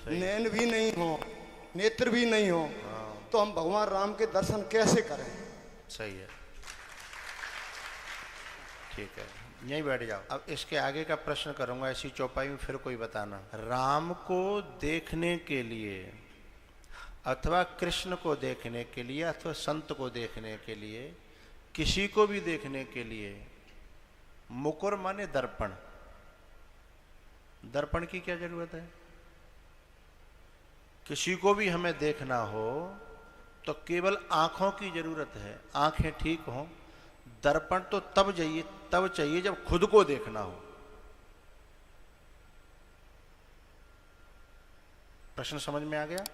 नैन भी नहीं हो, नेत्र भी नहीं हो, तो हम भगवान राम के दर्शन कैसे करें? सही है, ठीक है, यहीं बैठ जाओ। अब इसके आगे का प्रश्न करूंगा, ऐसी चौपाई में फिर कोई बताना। राम को देखने के लिए अथवा कृष्ण को देखने के लिए अथवा संत को देखने के लिए, किसी को भी देखने के लिए मुकुर माने दर्पण, दर्पण की क्या जरूरत है? किसी को भी हमें देखना हो तो केवल आंखों की जरूरत है, आंखें ठीक हों। दर्पण तो तब चाहिए जब खुद को देखना हो। प्रश्न समझ में आ गया?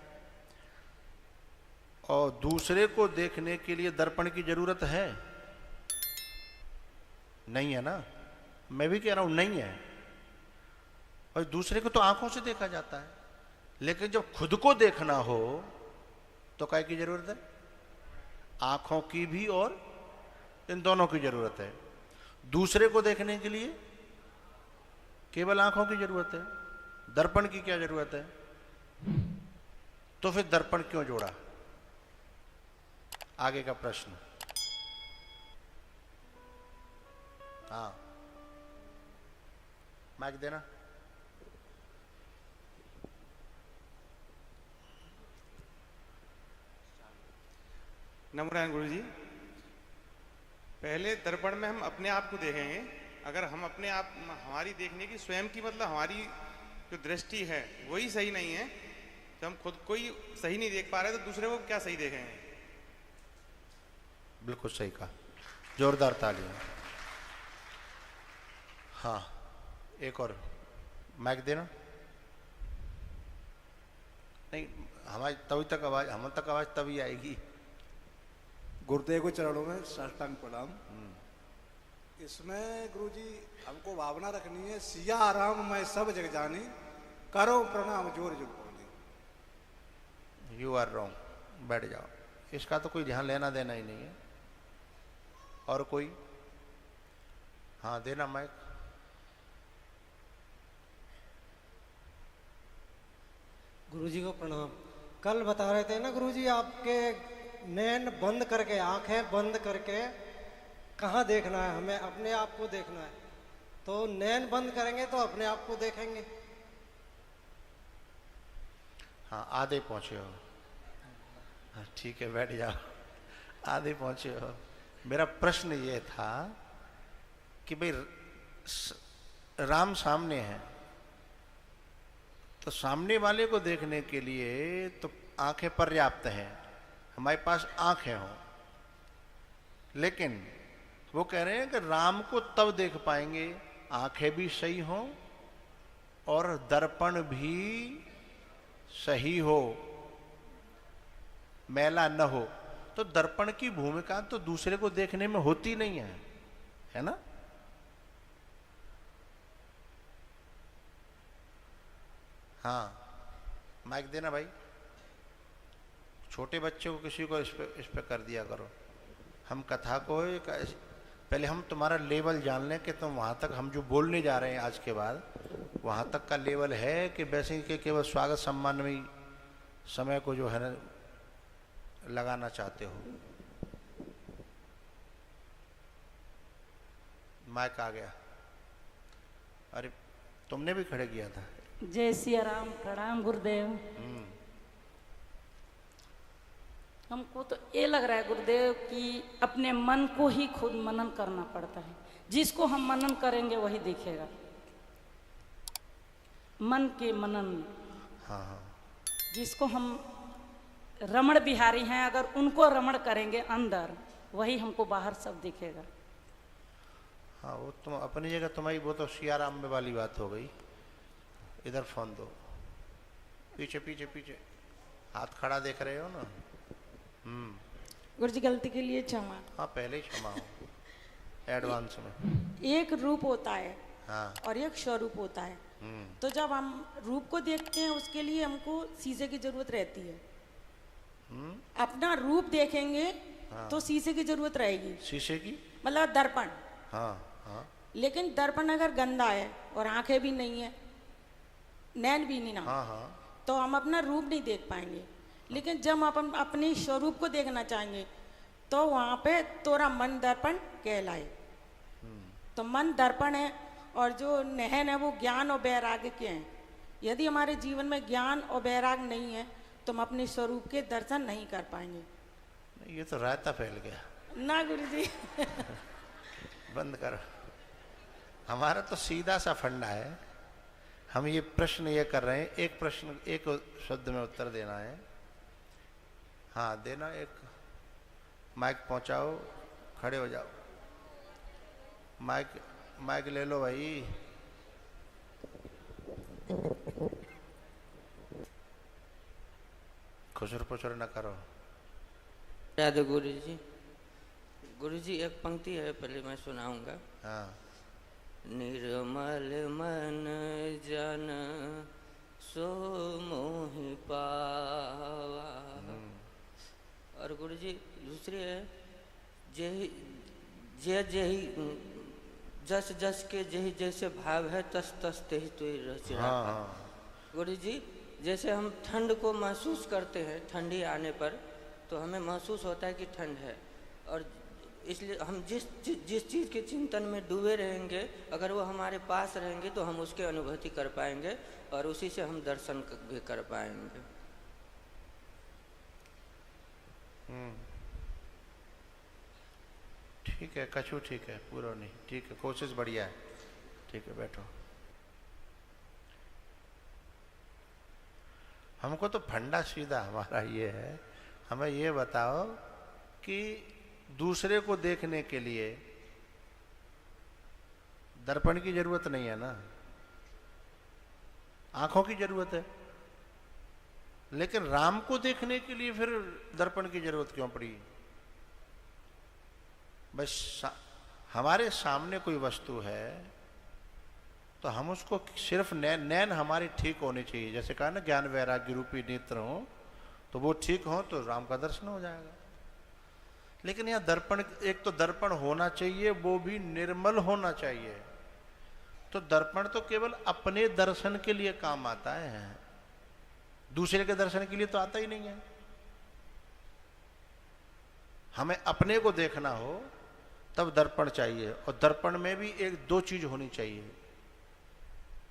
और दूसरे को देखने के लिए दर्पण की जरूरत है? नहीं है ना? मैं भी कह रहा हूं नहीं है। और दूसरे को तो आंखों से देखा जाता है, लेकिन जब खुद को देखना हो तो काय की जरूरत है? आंखों की भी और इन दोनों की जरूरत है। दूसरे को देखने के लिए केवल आंखों की जरूरत है, दर्पण की क्या जरूरत है? तो फिर दर्पण क्यों जोड़ा? आगे का प्रश्न। हाँ, माइक देना। नमस्कार गुरु जी। पहले दर्पण में हम अपने आप को देखेंगे। अगर हम अपने आप, हमारी देखने की स्वयं की मतलब हमारी जो दृष्टि है वही सही नहीं है, जब हम खुद को ही सही नहीं देख पा रहे तो दूसरे को क्या सही देखेंगे? बिल्कुल सही कहा, जोरदार तालियां। हाँ, एक और माइक देना। नहीं, हमारी तभी तक आवाज, हम तक आवाज तभी आएगी। गुरुदेव के चरणों में साष्टांग प्रणाम। इसमें गुरुजी हमको भावना रखनी है, सिया राम मैं सब जग जानी, करो प्रणाम जोर जुग बोली। यू आर रॉन्ग, बैठ जाओ। इसका तो कोई ध्यान लेना देना ही नहीं है। और कोई? हाँ, देना माइक। गुरुजी को प्रणाम। कल बता रहे थे ना गुरुजी, आपके नैन बंद करके, आंखें बंद करके कहाँ देखना है हमें? अपने आप को देखना है। तो नैन बंद करेंगे तो अपने आप को देखेंगे। हाँ, आधे पहुंचे हो। हाँ, ठीक है, बैठ जाओ। आधे पहुंचे हो। मेरा प्रश्न ये था कि भाई राम सामने है, तो सामने वाले को देखने के लिए तो आंखें पर्याप्त हैं, हमारे पास आंखें हों। लेकिन वो कह रहे हैं कि राम को तब देख पाएंगे आंखें भी सही हों और दर्पण भी सही हो, मैला न हो। तो दर्पण की भूमिका तो दूसरे को देखने में होती नहीं है ना? हाँ, माइक देना भाई। छोटे बच्चे को किसी को इस पे कर दिया करो। हम कथा को पहले हम तुम्हारा लेवल जान लें कि तुम वहाँ तक, हम जो बोलने जा रहे हैं आज के बाद, वहाँ तक का लेवल है कि वैसे ही कि केवल स्वागत सम्मान में ही समय को जो है ना लगाना चाहते हो। माइक आ गया। अरे तुमने भी खड़े किया था। जय सिया राम, प्रणाम गुरुदेव। हमको तो ये लग रहा है गुरुदेव कि अपने मन को ही खुद मनन करना पड़ता है। जिसको हम मनन करेंगे वही दिखेगा। मन के मनन। हाँ हाँ। जिसको हम रमण बिहारी हैं, अगर उनको रमण करेंगे अंदर, वही हमको बाहर सब दिखेगा। हाँ, वो तुम अपनी जगह, तुम्हारी वो तो सियाराम में वाली बात हो गई। इधर फोन दो, पीछे पीछे पीछे, हाथ खड़ा देख रहे हो ना? गुरुजी गलती के लिए क्षमा। हाँ, पहले ही क्षमा हो, एडवांस में। एक रूप होता है, हाँ, और एक स्वरूप होता है। तो जब हम रूप को देखते हैं उसके लिए हमको शीशे की जरूरत रहती है। अपना रूप देखेंगे हाँ, तो शीशे की जरूरत रहेगी। शीशे की मतलब दर्पण। हाँ हाँ। लेकिन दर्पण अगर गंदा है और आंखें भी नहीं है, नैन भी नहीं ना, हाँ हाँ, तो हम अपना रूप नहीं देख पाएंगे। लेकिन जब हम अपने स्वरूप को देखना चाहेंगे तो वहाँ पे तोरा मन दर्पण कहलाए। तो मन दर्पण है और जो नहन है वो ज्ञान और वैराग्य के हैं। यदि हमारे जीवन में ज्ञान और वैराग्य नहीं है तो हम अपने स्वरूप के दर्शन नहीं कर पाएंगे। ये तो रायता फैल गया ना गुरुजी। बंद करो। हमारा तो सीधा सा फंडा है। हम ये प्रश्न ये कर रहे हैं, एक प्रश्न एक शब्द में उत्तर देना है। हाँ देना। एक माइक पहुंचाओ, खड़े हो जाओ। माइक ले लो भाई। खुसर पुसर न करो। याद गुरु जी एक पंक्ति है, पहले मैं सुनाऊंगा। हाँ। निर्मल मन जन सो मोहि पावा। और गुरु जी दूसरी है, जेहि जस जस के जेहि जैसे भाव है तस तस तेहि तुई रचि राखा। गुरु जी जैसे हम ठंड को महसूस करते हैं, ठंडी आने पर तो हमें महसूस होता है कि ठंड है, और इसलिए हम जिस चीज़ के चिंतन में डूबे रहेंगे अगर वो हमारे पास रहेंगे तो हम उसके अनुभूति कर पाएंगे और उसी से हम दर्शन भी कर पाएंगे। ठीक है कछु, ठीक है पूरा नहीं, ठीक है कोशिश बढ़िया है। ठीक है बैठो। हमको तो फंडा सीधा हमारा ये है, हमें ये बताओ कि दूसरे को देखने के लिए दर्पण की जरूरत नहीं है ना, आंखों की जरूरत है। लेकिन राम को देखने के लिए फिर दर्पण की जरूरत क्यों पड़ी? बस हमारे सामने कोई वस्तु है तो हम उसको सिर्फ नैन हमारी ठीक होनी चाहिए। जैसे कहा ना ज्ञान वैराग्य रूपी नेत्र हो तो वो ठीक हो तो राम का दर्शन हो जाएगा। लेकिन यहाँ दर्पण, एक तो दर्पण होना चाहिए वो भी निर्मल होना चाहिए। तो दर्पण तो केवल अपने दर्शन के लिए काम आता है, दूसरे के दर्शन के लिए तो आता ही नहीं है। हमें अपने को देखना हो तब दर्पण चाहिए, और दर्पण में भी एक दो चीज होनी चाहिए,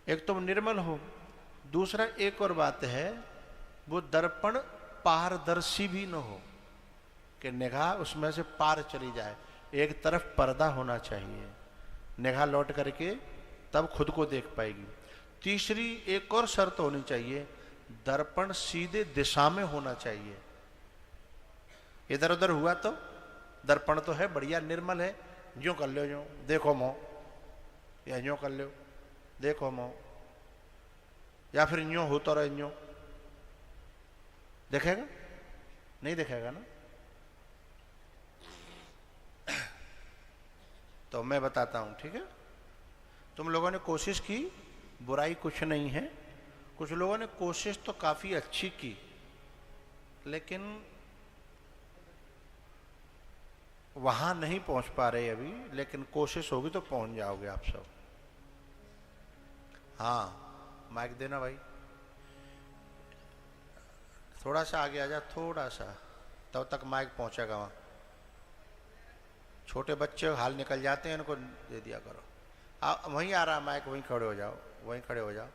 एक तो निर्मल हो, दूसरा एक और बात है वो दर्पण पारदर्शी भी न हो कि निगाह उसमें से पार चली जाए। एक तरफ पर्दा होना चाहिए, निगाह लौट करके तब खुद को देख पाएगी। तीसरी एक और शर्त होनी चाहिए, दर्पण सीधे दिशा में होना चाहिए। इधर उधर हुआ तो दर्पण तो है बढ़िया निर्मल है, यूं कर लो यूं देखो मो, या यूं कर लो देखो मो, या फिर यूं हो तो रहे यूं देखेगा नहीं देखेगा ना। तो मैं बताता हूं, ठीक है। तुम लोगों ने कोशिश की, बुराई कुछ नहीं है। कुछ लोगों ने कोशिश तो काफी अच्छी की, लेकिन वहां नहीं पहुंच पा रहे अभी, लेकिन कोशिश होगी तो पहुंच जाओगे आप सब। हाँ माइक देना भाई, थोड़ा सा आगे आ जा, थोड़ा सा, तब तक माइक पहुंचेगा वहां। छोटे बच्चे हाल निकल जाते हैं, इनको दे दिया करो। वहीं आ रहा माइक, वहीं खड़े हो जाओ, वहीं खड़े हो जाओ।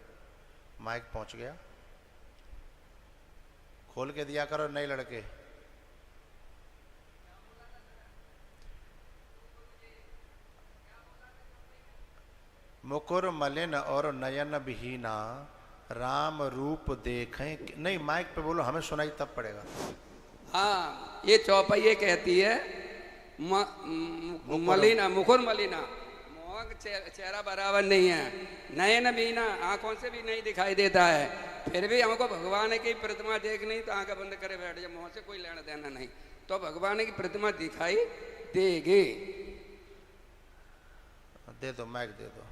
माइक पहुंच गया, खोल के दिया करो नए लड़के। मुकुर मलिन और नयन विहीना राम रूप देखें। नहीं माइक पे बोलो, हमें सुनाई तब पड़ेगा। हाँ ये चौपाई कहती है मलिना, मुकुर मलिना, मोह चेहरा बराबर नहीं है, नयन बीना, आंखों से भी नहीं दिखाई देता है। फिर भी हमको भगवान की प्रतिमा देखनी तो आंखें बंद करे बैठ जाए, मोह से कोई लेना देना नहीं, तो भगवान की प्रतिमा दिखाई देगी। दे दो माइक दे दो।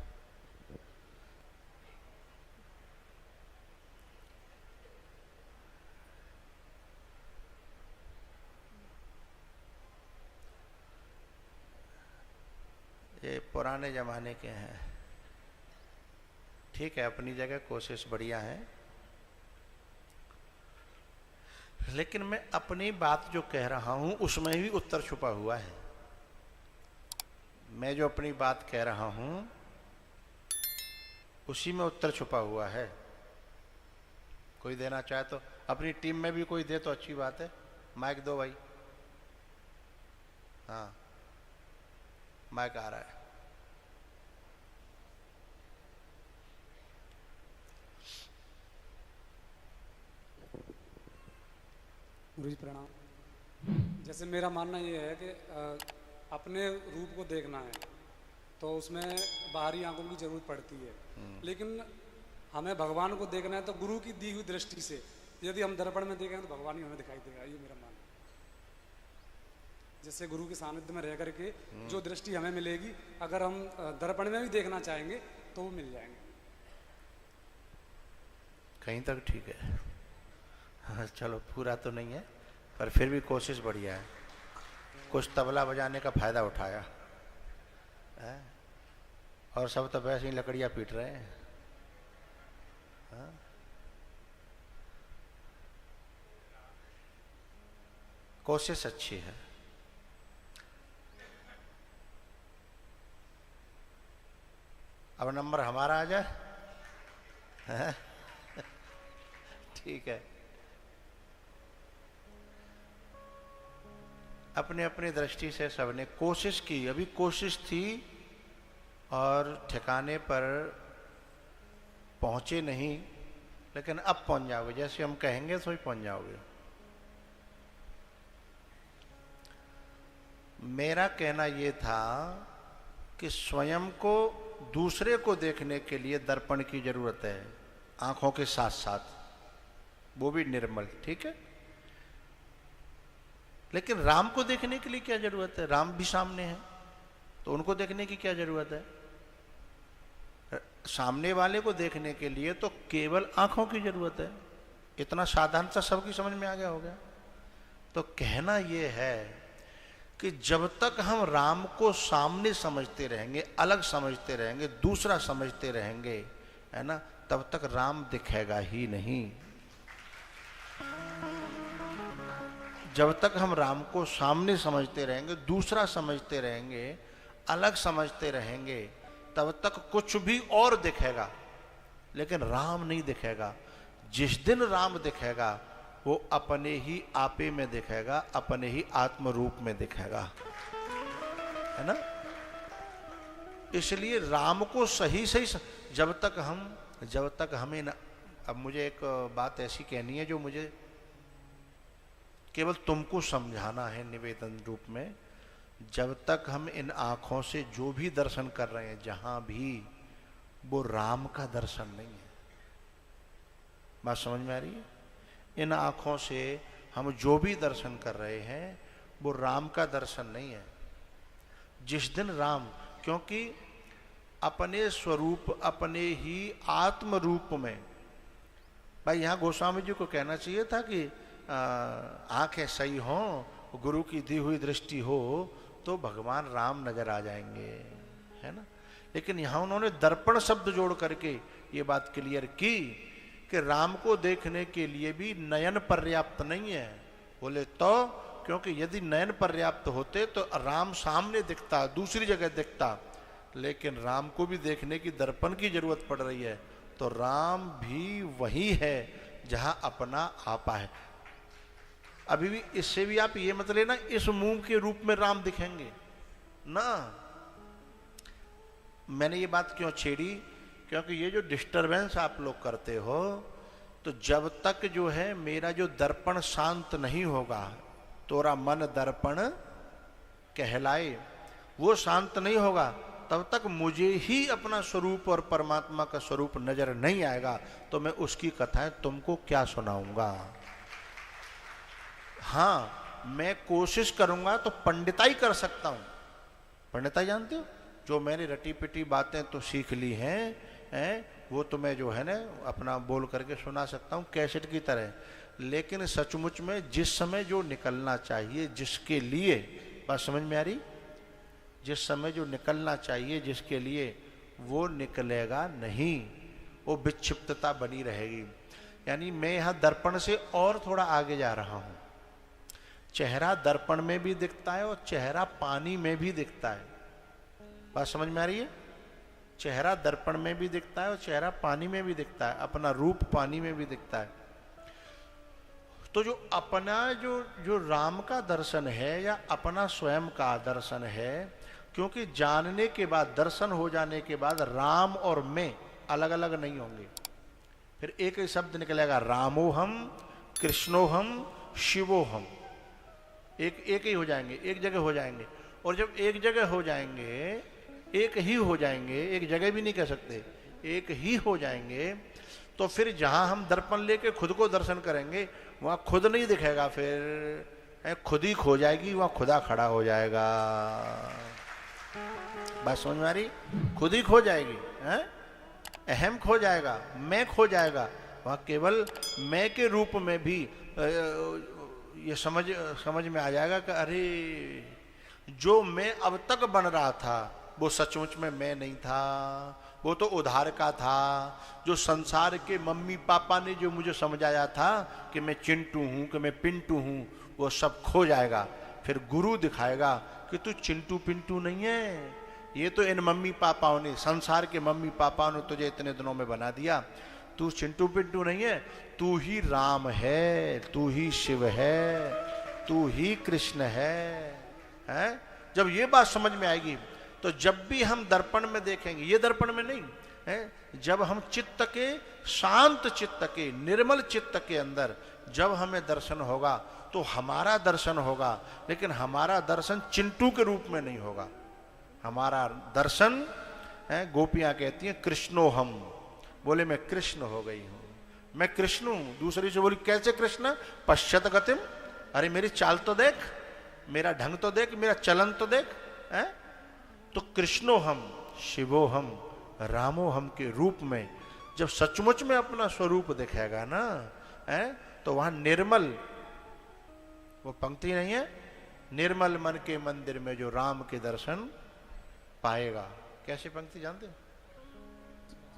ये पुराने जमाने के हैं, ठीक है, अपनी जगह कोशिश बढ़िया है। लेकिन मैं अपनी बात जो कह रहा हूं उसमें भी उत्तर छुपा हुआ है। मैं जो अपनी बात कह रहा हूं उसी में उत्तर छुपा हुआ है। कोई देना चाहे तो, अपनी टीम में भी कोई दे तो अच्छी बात है। माइक दो भाई। हाँ, माइक आ रहा है। गुरुजी प्रणाम। जैसे मेरा मानना ये है कि अपने रूप को देखना है तो उसमें बाहरी आंखों की जरूरत पड़ती है, लेकिन हमें भगवान को देखना है तो गुरु की दी हुई दृष्टि से यदि हम दर्पण में देखें तो भगवान ही हमें दिखाई देगा। ये मेरा मानना है। जैसे गुरु के सानिध्य में रह करके जो दृष्टि हमें मिलेगी, अगर हम दर्पण में भी देखना चाहेंगे तो वो मिल जाएंगे। कहीं तक ठीक है। हाँ, चलो पूरा तो नहीं है पर फिर भी कोशिश बढ़िया है। कुछ तबला बजाने का फायदा उठाया है? और सब तो वैसे ही लकड़ियां पीट रहे हैं। हाँ? कोशिश अच्छी है। अब नंबर हमारा आ जाए। हाँ? ठीक है। अपने अपनी दृष्टि से सबने कोशिश की। अभी कोशिश थी और ठिकाने पर पहुंचे नहीं, लेकिन अब पहुंच जाओगे। जैसे हम कहेंगे तो ही पहुंच जाओगे। मेरा कहना यह था कि स्वयं को दूसरे को देखने के लिए दर्पण की जरूरत है, आंखों के साथ साथ, वो भी निर्मल। ठीक है, लेकिन राम को देखने के लिए क्या जरूरत है? राम भी सामने है तो उनको देखने की क्या जरूरत है? सामने वाले को देखने के लिए तो केवल आंखों की जरूरत है। इतना साधारण सा सबकी समझ में आ गया होगा। तो कहना यह है कि जब तक हम राम को सामने समझते रहेंगे, अलग समझते रहेंगे, दूसरा समझते रहेंगे, है ना, तब तक राम दिखेगा ही नहीं। जब तक हम राम को सामने समझते रहेंगे, दूसरा समझते रहेंगे, अलग समझते रहेंगे, तब तक कुछ भी और दिखेगा लेकिन राम नहीं दिखेगा। जिस दिन राम दिखेगा वो अपने ही आपे में दिखेगा, अपने ही आत्म रूप में दिखेगा, है ना। इसलिए राम को सही सही जब तक हमें न, अब मुझे एक बात ऐसी कहनी है जो मुझे केवल तुमको समझाना है निवेदन रूप में। जब तक हम इन आंखों से जो भी दर्शन कर रहे हैं जहां भी, वो राम का दर्शन नहीं है। बात समझ में आ रही है? इन आंखों से हम जो भी दर्शन कर रहे हैं वो राम का दर्शन नहीं है। जिस दिन राम, क्योंकि अपने स्वरूप, अपने ही आत्म रूप में, भाई यहां गोस्वामी जी को कहना चाहिए था कि आंखें सही हो, गुरु की दी हुई दृष्टि हो तो भगवान राम नजर आ जाएंगे, है ना। लेकिन यहां उन्होंने दर्पण शब्द जोड़ करके ये बात क्लियर की कि राम को देखने के लिए भी नयन पर्याप्त नहीं है। बोले तो क्योंकि यदि नयन पर्याप्त होते तो राम सामने दिखता, दूसरी जगह दिखता, लेकिन राम को भी देखने की दर्पण की जरूरत पड़ रही है। तो राम भी वही है जहां अपना आपा है। अभी भी इससे भी आप ये मत लेना इस मुंह के रूप में राम दिखेंगे ना। मैंने ये बात क्यों छेड़ी? क्योंकि ये जो डिस्टरबेंस आप लोग करते हो, तो जब तक जो है मेरा जो दर्पण शांत नहीं होगा, तोरा मन दर्पण कहलाए, वो शांत नहीं होगा, तब तक मुझे ही अपना स्वरूप और परमात्मा का स्वरूप नजर नहीं आएगा। तो मैं उसकी कथाएं तुमको क्या सुनाऊंगा। हाँ, मैं कोशिश करूंगा तो पंडिताई कर सकता हूं। पंडिताई जानते हो? जो मैंने रटी पिटी बातें तो सीख ली हैं, वो तो मैं जो है ना अपना बोल करके सुना सकता हूं कैसेट की तरह। लेकिन सचमुच में जिस समय जो निकलना चाहिए, जिसके लिए, बात समझ में आ रही? जिस समय जो निकलना चाहिए जिसके लिए, वो निकलेगा नहीं, वो विक्षिप्तता बनी रहेगी। यानी मैं यहां दर्पण से और थोड़ा आगे जा रहा हूं। चेहरा दर्पण में भी दिखता है और चेहरा पानी में भी दिखता है। बात समझ में आ रही है? चेहरा दर्पण में भी दिखता है और चेहरा पानी में भी दिखता है, अपना रूप पानी में भी दिखता है। तो जो अपना जो राम का दर्शन है या अपना स्वयं का दर्शन है, क्योंकि जानने के बाद, दर्शन हो जाने के बाद राम और मैं अलग अलग नहीं होंगे। फिर एक ही शब्द निकलेगा, रामोहम, कृष्णोहम, शिवोहम। एक ही हो जाएंगे, एक जगह हो जाएंगे। और जब एक जगह हो जाएंगे, एक ही हो जाएंगे, एक जगह भी नहीं कह सकते, एक ही हो जाएंगे, तो फिर जहां हम दर्पण लेके खुद को दर्शन करेंगे वहां खुद नहीं दिखेगा, फिर खुद ही खो जाएगी, वहां खुदा खड़ा हो जाएगा। बात समझ में आ रही? खुद ही खो जाएगी, है? अहम खो जाएगा, मैं खो जाएगा। वहां केवल मैं के रूप में भी ये समझ में आ जाएगा कि अरे जो मैं अब तक बन रहा था वो सचमुच में मैं नहीं था, वो तो उधार का था। जो संसार के मम्मी पापा ने जो मुझे समझाया था कि मैं चिंटू हूं, कि मैं पिंटू हूं, वो सब खो जाएगा। फिर गुरु दिखाएगा कि तू चिंटू पिंटू नहीं है, ये तो इन मम्मी पापाओं ने, संसार के मम्मी पापाओं ने तुझे इतने दिनों में बना दिया। तू चिंटू पिंटू नहीं है, तू ही राम है, तू ही शिव है, तू ही कृष्ण है? जब ये बात समझ में आएगी तो जब भी हम दर्पण में देखेंगे, ये दर्पण में नहीं है, जब हम चित्त के, शांत चित्त के, निर्मल चित्त के अंदर जब हमें दर्शन होगा तो हमारा दर्शन होगा। लेकिन हमारा दर्शन चिंटू के रूप में नहीं होगा। हमारा दर्शन है, गोपियां कहती हैं कृष्णोहम, बोले मैं कृष्ण हो गई हूं, मैं कृष्ण हूं। दूसरी से बोली कैसे कृष्ण? पश्चात गतिम, अरे मेरी चाल तो देख, मेरा ढंग तो देख, मेरा चलन तो देख, है? तो कृष्णोहम, शिवोहम, रामोहम के रूप में जब सचमुच में अपना स्वरूप दिखेगा ना, है? तो वहां निर्मल, वो पंक्ति नहीं है, निर्मल मन के मंदिर में जो राम के दर्शन पाएगा। कैसे पंक्ति जानते हो?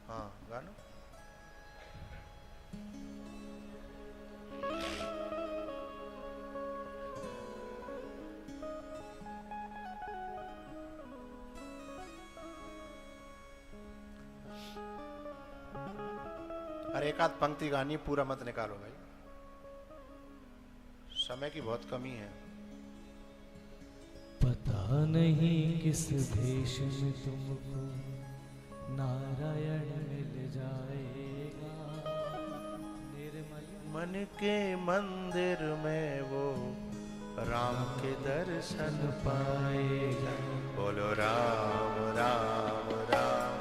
हाँ गाना। अरे एक आध पंक्ति गानी, पूरा मत निकालो भाई, समय की बहुत कमी है। पता नहीं किस भेष में तुमको नारायण मिल जाएगा, निर्मल मन के मंदिर में वो राम के दर्शन पाएगा। बोलो राम राम राम,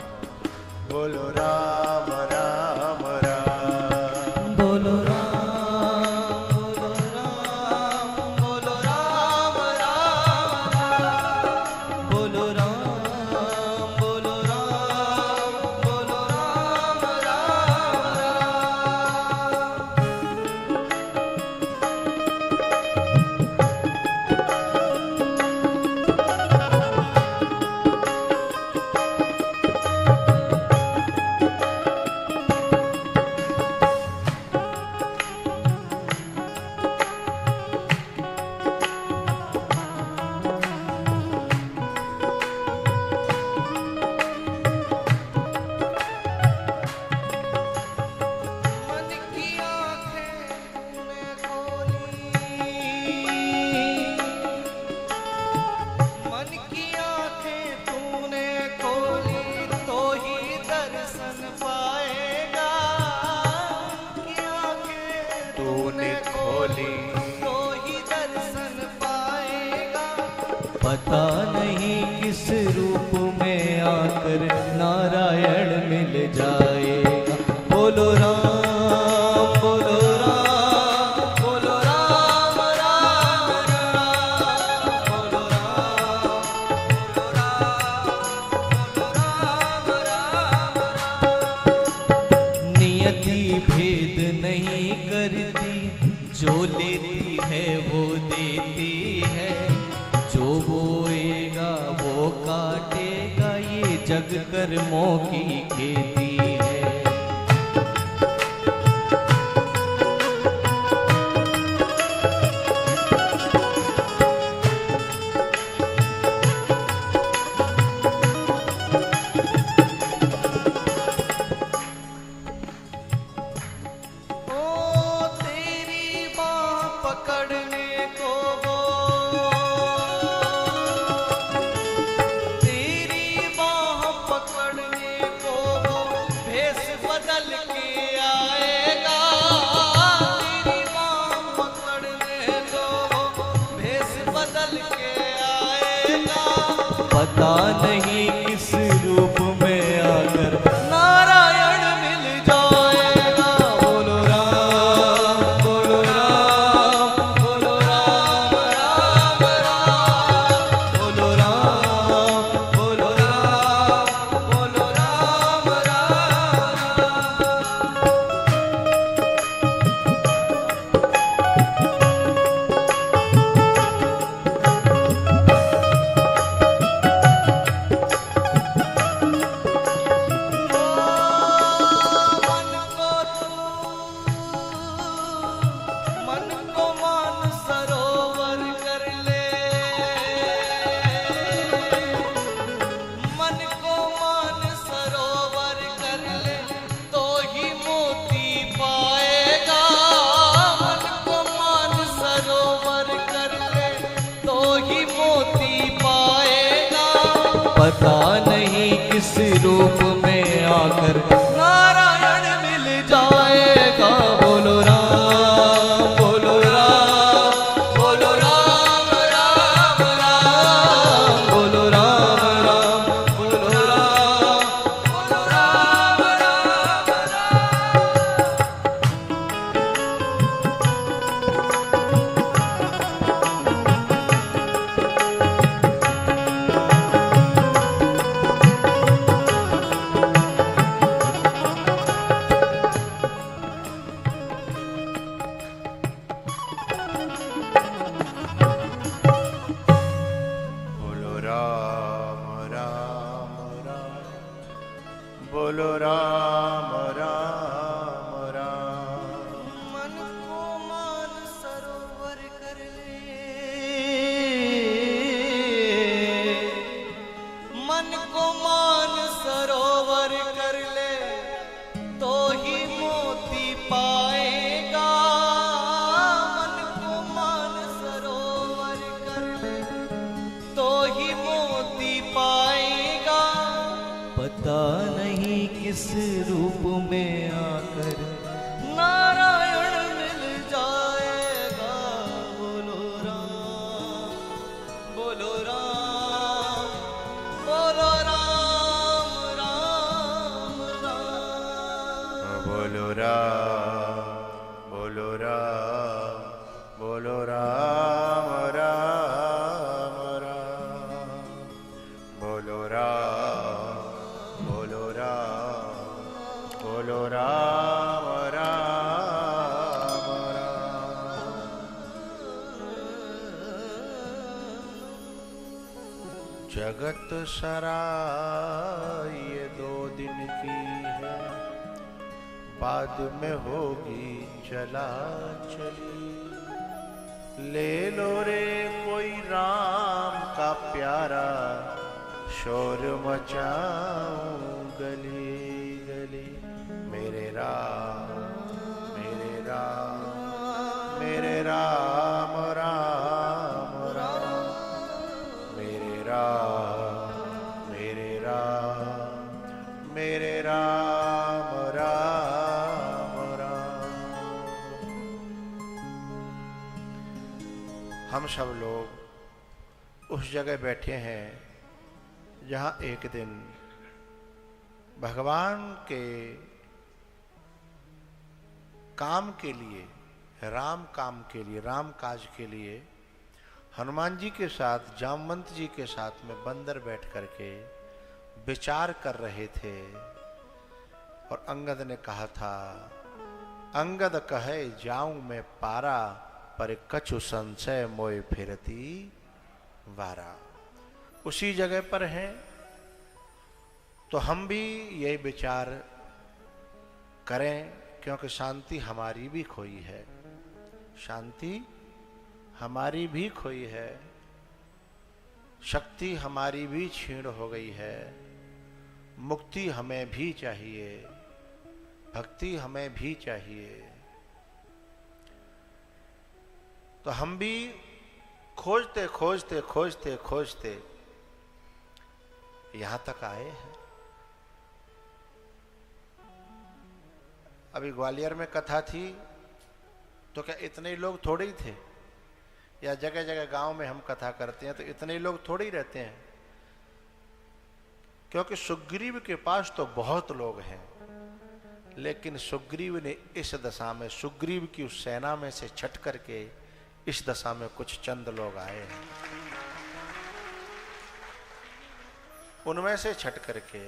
बोलो राम राम राम, बोलो पता नहीं किस रूप में आकर नारायण मिल जाएगा। बोलो राम, बोलो राम, बोलो राम राम राम, बोलो राम, बोलो राम, बोलो राम राम। नियति भेद नहीं करती, जो लेती है वो देती है, जो बोएगा वो काटेगा, ये जग कर्मों की खेती है। पकड़ने को वो तेरी बाह पकड़ने को वो भेष बदल के आएगा। तेरी बाह पकड़ने को वो भेष बदल के आएगा। पता नहीं किस रूप में आकर नारायण मिल जाएगा। बोलो राम बोलो राम बोलो राम राम राम बोलो राम बोलो राम बोलो राम मन को मान सरोवर कर ले। मन को मान सरोवर कर ले तो ही मोती पाएगा। मन को मान सरोवर कर ले तो ही मोती पाएगा। पता नहीं किस रूप में आकर नारायण मिल जाएगा। बोलो राम बोलो राम बोलो राम राम राम बोलो राम राम बोलो राम बोलो राम राम बोलो राम राम राम बोलो राम राम राम। मन को मान सरोवर कर ले। मन को मान सरोवर कर ले तो ही मोती पाएगा। मन को मान सरोवर कर ले तो ही मोती पाएगा। पता नहीं किस रूप में आकर नारायण मिल जाएगा। बोलो राम बोलो राम बोलो राम राम राम बोलो राम बोलो राम बोलो राम राम राम बोलो राम बोलो राम बोलो राम राम राम। जगत सराय ये 2 दिन की है, बाद में होगी चला चली। ले लो रे कोई राम का प्यारा, शोर मचाऊं गली गली। मेरे राम मेरे राम मेरे राम राम राम मेरे राम मेरे राम मेरे राम राम राम। हम सब लोग उस जगह बैठे हैं जहाँ एक दिन भगवान के काम के लिए, राम काम के लिए, राम काज के लिए हनुमान जी के साथ, जामवंत जी के साथ में बंदर बैठ करके विचार कर रहे थे। और अंगद ने कहा था, अंगद कहे जाऊं मैं पारा, पर कछु संशय मोय फिरती वारा। उसी जगह पर हैं तो हम भी ये विचार करें, क्योंकि शांति हमारी भी खोई है, शांति हमारी भी खोई है, शक्ति हमारी भी क्षीण हो गई है। मुक्ति हमें भी चाहिए, भक्ति हमें भी चाहिए। तो हम भी खोजते खोजते खोजते खोजते यहां तक आए हैं। अभी ग्वालियर में कथा थी तो क्या इतने ही लोग थोड़े ही थे, या जगह जगह गांव में हम कथा करते हैं तो इतने ही लोग थोड़े ही रहते हैं, क्योंकि सुग्रीव के पास तो बहुत लोग हैं, लेकिन सुग्रीव ने इस दशा में, सुग्रीव की उस सेना में से छट करके इस दशा में कुछ चंद लोग आए हैं। उनमें से छट करके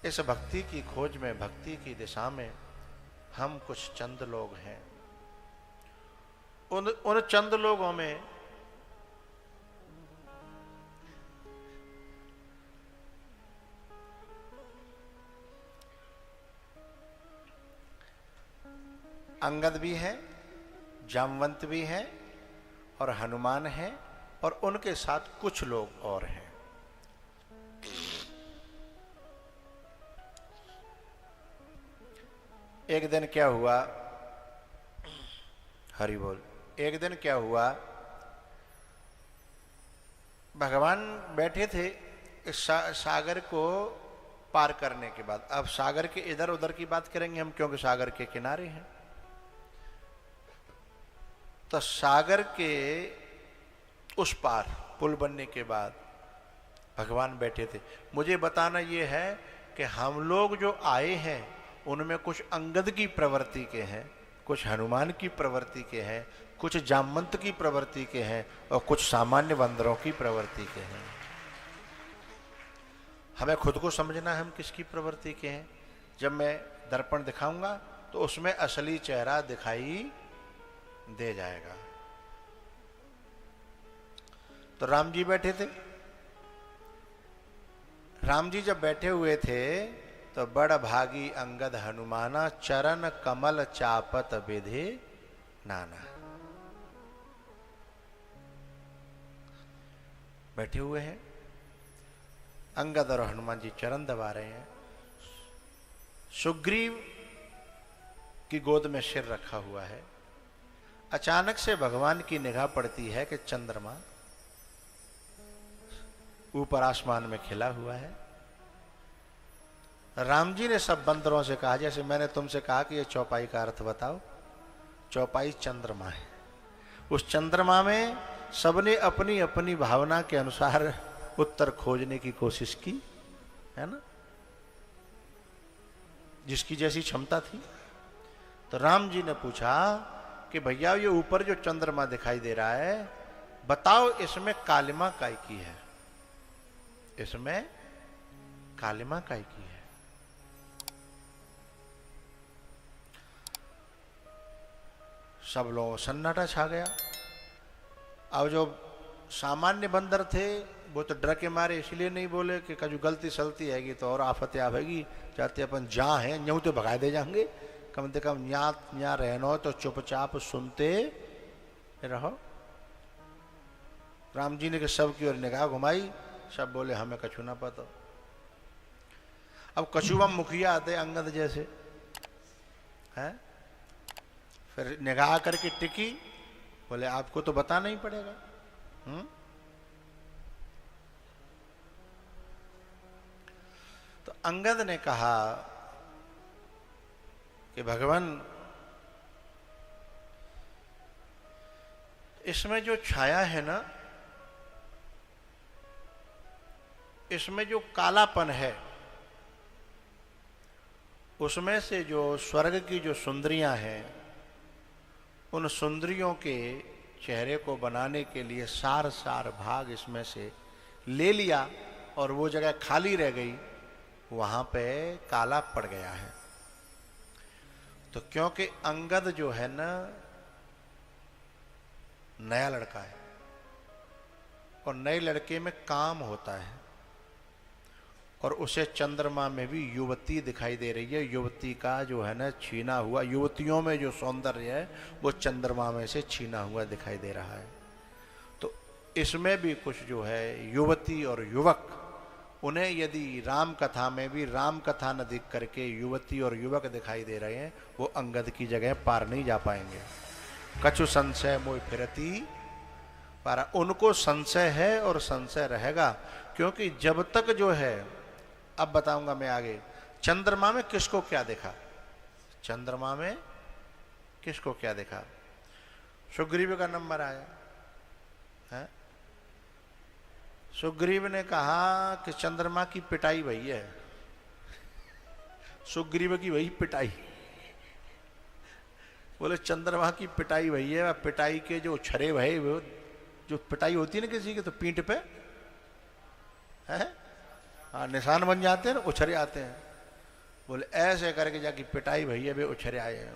इस भक्ति की खोज में, भक्ति की दिशा में हम कुछ चंद लोग हैं। उन चंद लोगों में अंगद भी है, जामवंत भी है और हनुमान है, और उनके साथ कुछ लोग और हैं। एक दिन क्या हुआ, हरि बोल, एक दिन क्या हुआ, भगवान बैठे थे इस सागर को पार करने के बाद। अब सागर के इधर उधर की बात करेंगे हम, क्योंकि सागर के किनारे हैं। तो सागर के उस पार पुल बनने के बाद भगवान बैठे थे। मुझे बताना ये है कि हम लोग जो आए हैं उनमें कुछ अंगद की प्रवृत्ति के हैं, कुछ हनुमान की प्रवृत्ति के हैं, कुछ जामवंत की प्रवृत्ति के हैं, और कुछ सामान्य बंदरों की प्रवृत्ति के हैं। हमें खुद को समझना है हम किसकी प्रवृत्ति के हैं। जब मैं दर्पण दिखाऊंगा तो उसमें असली चेहरा दिखाई दे जाएगा। तो राम जी बैठे थे। राम जी जब बैठे हुए थे तो बड़ भागी अंगद हनुमाना, चरण कमल चापत विधि नाना। बैठे हुए हैं, अंगद और हनुमान जी चरण दबा रहे हैं। सुग्रीव की गोद में सिर रखा हुआ है। अचानक से भगवान की निगाह पड़ती है कि चंद्रमा ऊपर आसमान में खिला हुआ है। राम जी ने सब बंदरों से कहा, जैसे मैंने तुमसे कहा कि ये चौपाई का अर्थ बताओ, चौपाई चंद्रमा है। उस चंद्रमा में सबने अपनी अपनी भावना के अनुसार उत्तर खोजने की कोशिश की, है ना, जिसकी जैसी क्षमता थी। तो राम जी ने पूछा कि भैया ये ऊपर जो चंद्रमा दिखाई दे रहा है, बताओ इसमें कालिमा काय की है, इसमें कालिमा काय की है। सब लोगों सन्नाटा छा गया। अब जो सामान्य बंदर थे वो तो डर के मारे इसलिए नहीं बोले कि कजू गलती सलती हैगी तो और आफत आवेगी, चाहते अपन जहाँ हैं यूं तो भगा दे जाएंगे, कम से कम यहाँ रहना तो चुपचाप सुनते रहो। राम जी ने सब की ओर निगाह घुमाई, सब बोले हमें कछु ना पता। अब कछुआ मुखिया आते अंगद जैसे है, फिर निगाह करके टिकी, बोले आपको तो बताना ही पड़ेगा। तो अंगद ने कहा कि भगवान इसमें जो छाया है ना, इसमें जो कालापन है, उसमें से जो स्वर्ग की जो सुंदरियां हैं, उन सुंदरियों के चेहरे को बनाने के लिए सार सार भाग इसमें से ले लिया और वो जगह खाली रह गई, वहां पे काला पड़ गया है। तो क्योंकि अंगद जो है ना नया लड़का है और नए लड़के में काम होता है, और उसे चंद्रमा में भी युवती दिखाई दे रही है। युवती का जो है ना छीना हुआ, युवतियों में जो सौंदर्य है वो चंद्रमा में से छीना हुआ दिखाई दे रहा है। तो इसमें भी कुछ जो है युवती और युवक, उन्हें यदि राम कथा में भी राम कथा न दिख करके युवती और युवक दिखाई दे रहे हैं, वो अंगद की जगह पार नहीं जा पाएंगे। कछु संशय मोह फिरती पारा। उनको संशय है और संशय रहेगा, क्योंकि जब तक जो है, अब बताऊंगा मैं आगे, चंद्रमा में किसको क्या देखा, चंद्रमा में किसको क्या देखा। सुग्रीव का नंबर आया है, सुग्रीव ने कहा कि चंद्रमा की पिटाई भई है, सुग्रीव की वही पिटाई, बोले चंद्रमा की पिटाई भई है। पिटाई के जो छरे भये, वो जो पिटाई होती है ना किसी के, तो पीठ पे है, हाँ निशान बन जाते हैं ना, उछरे आते हैं। बोले ऐसे करके जाके पिटाई भई है, वे उछरे आए हैं।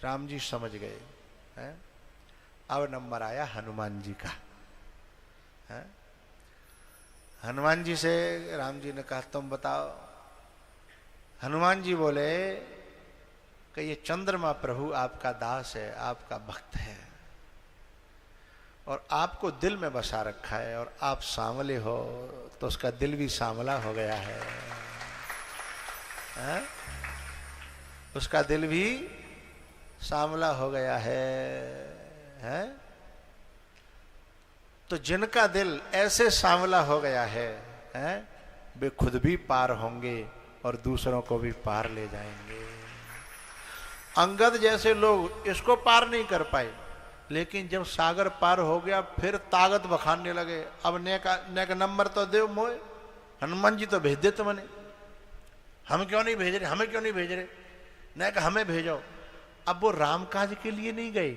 राम जी समझ गए हैं। अब नंबर आया हनुमान जी का है। हनुमान जी से राम जी ने कहा तुम बताओ। हनुमान जी बोले कि ये चंद्रमा प्रभु आपका दास है, आपका भक्त है, और आपको दिल में बसा रखा है, और आप सांवले हो तो उसका दिल भी सांवला हो गया है, उसका दिल भी सांवला हो गया है? तो जिनका दिल ऐसे सांवला हो गया है, वे खुद भी पार होंगे और दूसरों को भी पार ले जाएंगे। अंगद जैसे लोग इसको पार नहीं कर पाए, लेकिन जब सागर पार हो गया फिर ताकत बखानने लगे। अब नेक नंबर तो दे मोए, हनुमान जी तो भेज दे तुमने, हम क्यों नहीं भेज रहे, हमें क्यों नहीं भेज रहे, नेक हमें भेजो। अब वो राम काज के लिए नहीं गए,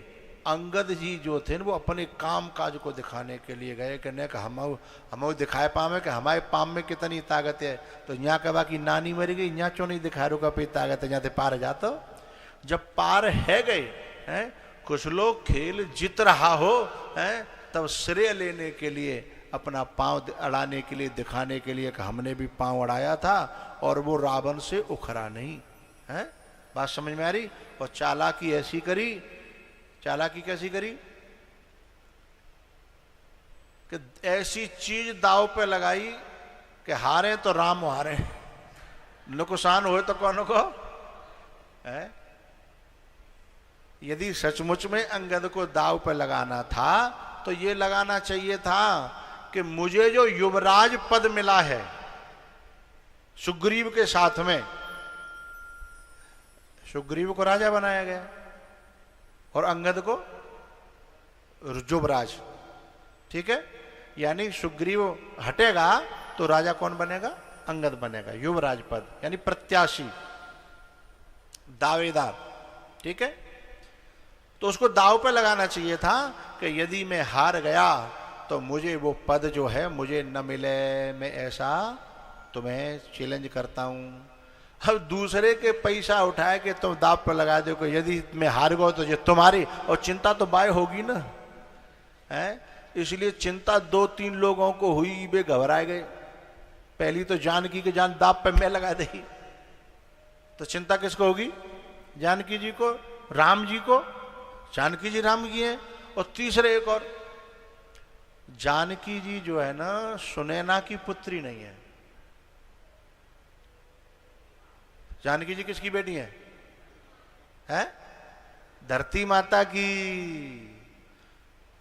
अंगद जी जो थे वो अपने काम काज को दिखाने के लिए गए कि नेक हम दिखाए पावे कि हमारे पाम में कितनी ताकत है। तो यहाँ कहा कि नानी मर गई, यहाँ क्यों नहीं दिखा रुका पे ताकत है, यहाँ से पार जातो। जब पार है गए हैं, कुछ लोग खेल जीत रहा हो हैं, तब श्रेय लेने के लिए, अपना पांव अड़ाने के लिए, दिखाने के लिए कि हमने भी पांव अड़ाया था और वो रावण से उखड़ा नहीं है। बात समझ में आ रही। और चालाकी ऐसी करी, चालाकी कैसी करी कि ऐसी चीज दाव पे लगाई कि हारे तो राम हारे, नुकसान हो तो कौन को है। यदि सचमुच में अंगद को दाव पर लगाना था तो ये लगाना चाहिए था कि मुझे जो युवराज पद मिला है सुग्रीव के साथ में, सुग्रीव को राजा बनाया गया और अंगद को युवराज, ठीक है। यानी सुग्रीव हटेगा तो राजा कौन बनेगा, अंगद बनेगा, युवराज पद यानी प्रत्याशी, दावेदार, ठीक है। तो उसको दाव पे लगाना चाहिए था कि यदि मैं हार गया तो मुझे वो पद जो है मुझे न मिले, मैं ऐसा तुम्हें चैलेंज करता हूं। अब दूसरे के पैसा उठाए कि तुम दाव पर लगा दो कि यदि मैं हार गया तो ये तुम्हारी, और चिंता तो बाय होगी ना है। इसलिए चिंता 2-3 लोगों को हुई, वे घबराए गए। पहली तो जानकी की जान दाव पे मैं लगा दी, तो चिंता किसको होगी, जानकी जी को, राम जी को, जानकी जी राम की है। और तीसरे एक और, जानकी जी जो है ना सुनैना की पुत्री नहीं है। जानकी जी किसकी बेटी है, हैं? धरती माता की।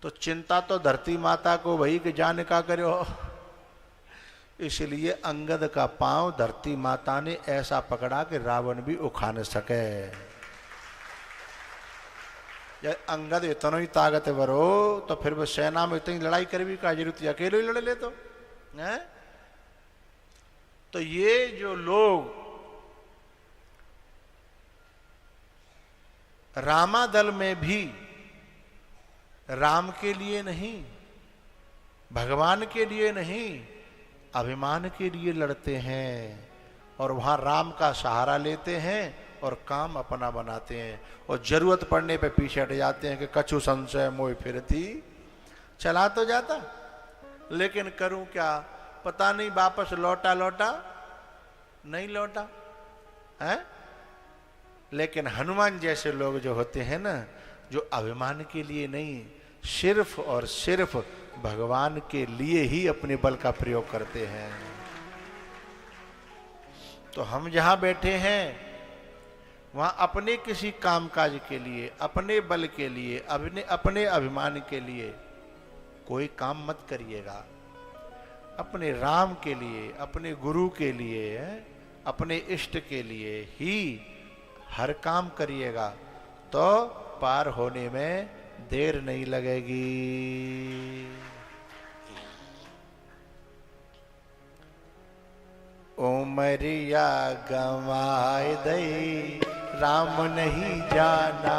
तो चिंता तो धरती माता को वही कि जान का करो। इसलिए अंगद का पांव धरती माता ने ऐसा पकड़ा कि रावण भी उखा न सके। अंगद इतना ही ताकतवर हो तो फिर वो सेना में इतनी लड़ाई कर भी का जरूरत, अकेले ही लड़ ले तो है। तो ये जो लोग रामादल में भी राम के लिए नहीं, भगवान के लिए नहीं, अभिमान के लिए लड़ते हैं और वहां राम का सहारा लेते हैं और काम अपना बनाते हैं, और जरूरत पड़ने पे पीछे हट जाते हैं कि कछु संशय मोह फिरती। चला तो जाता लेकिन करूं क्या, पता नहीं वापस लौटा नहीं लौटा है। लेकिन हनुमान जैसे लोग जो होते हैं ना, जो अभिमान के लिए नहीं, सिर्फ और सिर्फ भगवान के लिए ही अपने बल का प्रयोग करते हैं। तो हम जहां बैठे हैं वहां अपने किसी कामकाज के लिए, अपने बल के लिए, अपने अभिमान के लिए कोई काम मत करिएगा। अपने राम के लिए, अपने गुरु के लिए, अपने इष्ट के लिए ही हर काम करिएगा, तो पार होने में देर नहीं लगेगी। उमरिया गंवाए दई राम नहीं जाना,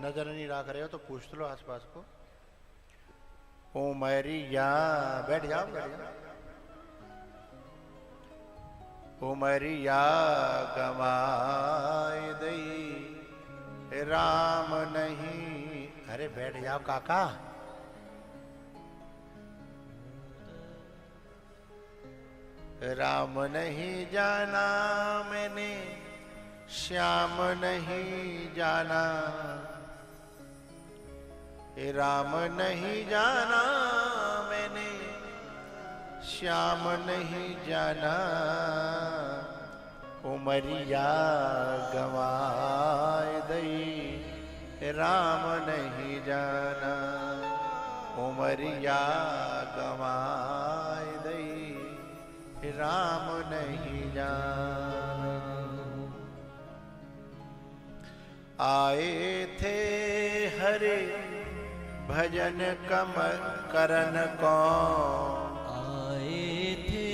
नजर नहीं रख रहे हो तो पूछ लो आसपास को। उमरिया, बैठ जाओ, बैठ जाओ। उमरिया गवाए दई राम नहीं। अरे बैठ जाओ काका। राम नहीं जाना मैंने, श्याम नहीं जाना। राम नहीं जाना मैंने, श्याम नहीं जाना। उमरिया गवाए दई राम नहीं जाना। उमरिया गवाए दई राम नहीं जाना। आए थे हरे भजन कम करन को। आए थे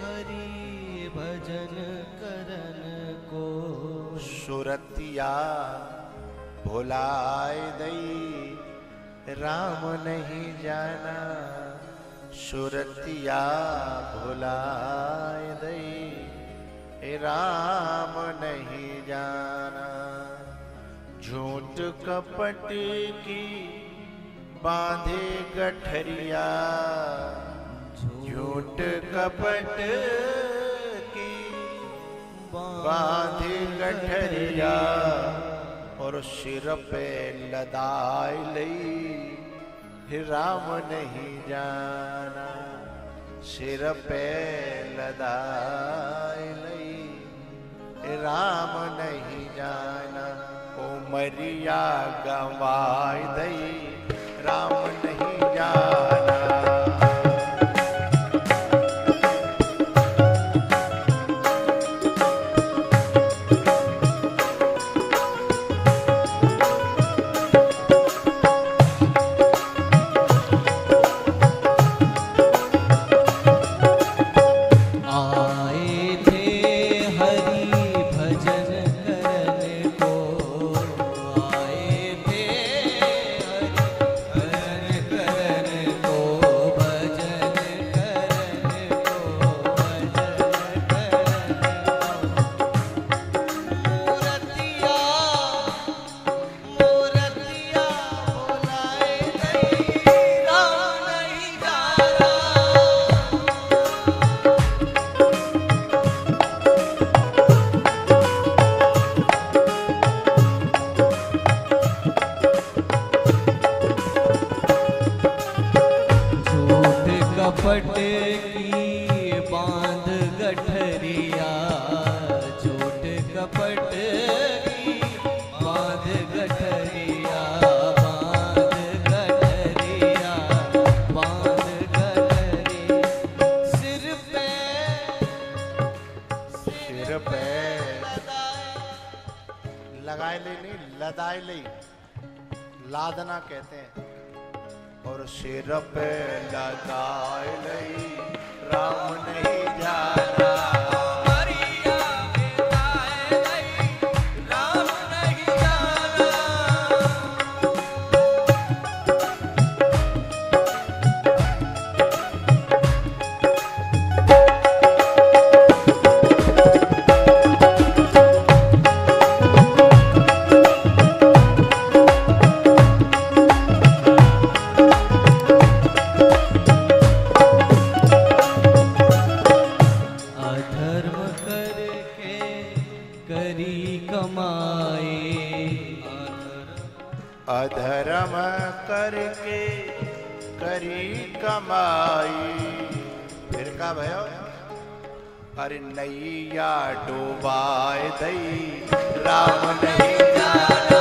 हरि भजन करन को। सुरतिया भुलाए दई राम नहीं जाना। सुरतिया भुलाए दई राम नहीं जाना। झूठ कपट की बांधे गठरिया। झूठ कपट की बांधे गठरिया। और सिर पे लदाई लई राम नहीं जाना। सिर पे लदाई लई राम नहीं जाना। उमरिया गवाए दई राम नहीं जाना। को लगाए ले नहीं, लदाए ले, लादना कहते हैं। और सिर पे लदाए ले राम नहीं जाना, अधर्म करके करी कमाई। फिर का भयो, अरे नैया डूबाए दई राम नहीं जाना,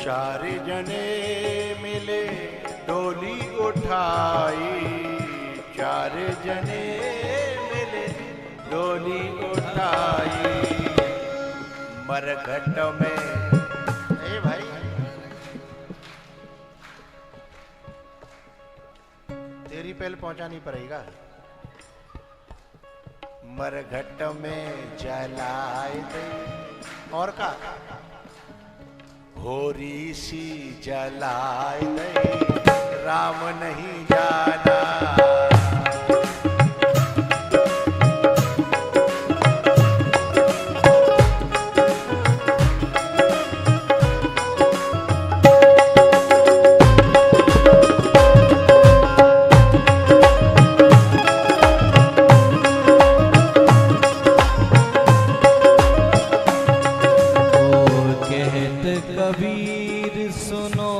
चार जने मिले डोली उठाई, चार जने मिले डोली उठाई, मरघट में ए भाई तेरी पहले पहुंचानी पड़ेगा। मरघट में जलाए दे और का होरी सी जलाए दे राम नहीं जाना, कबीर सुनो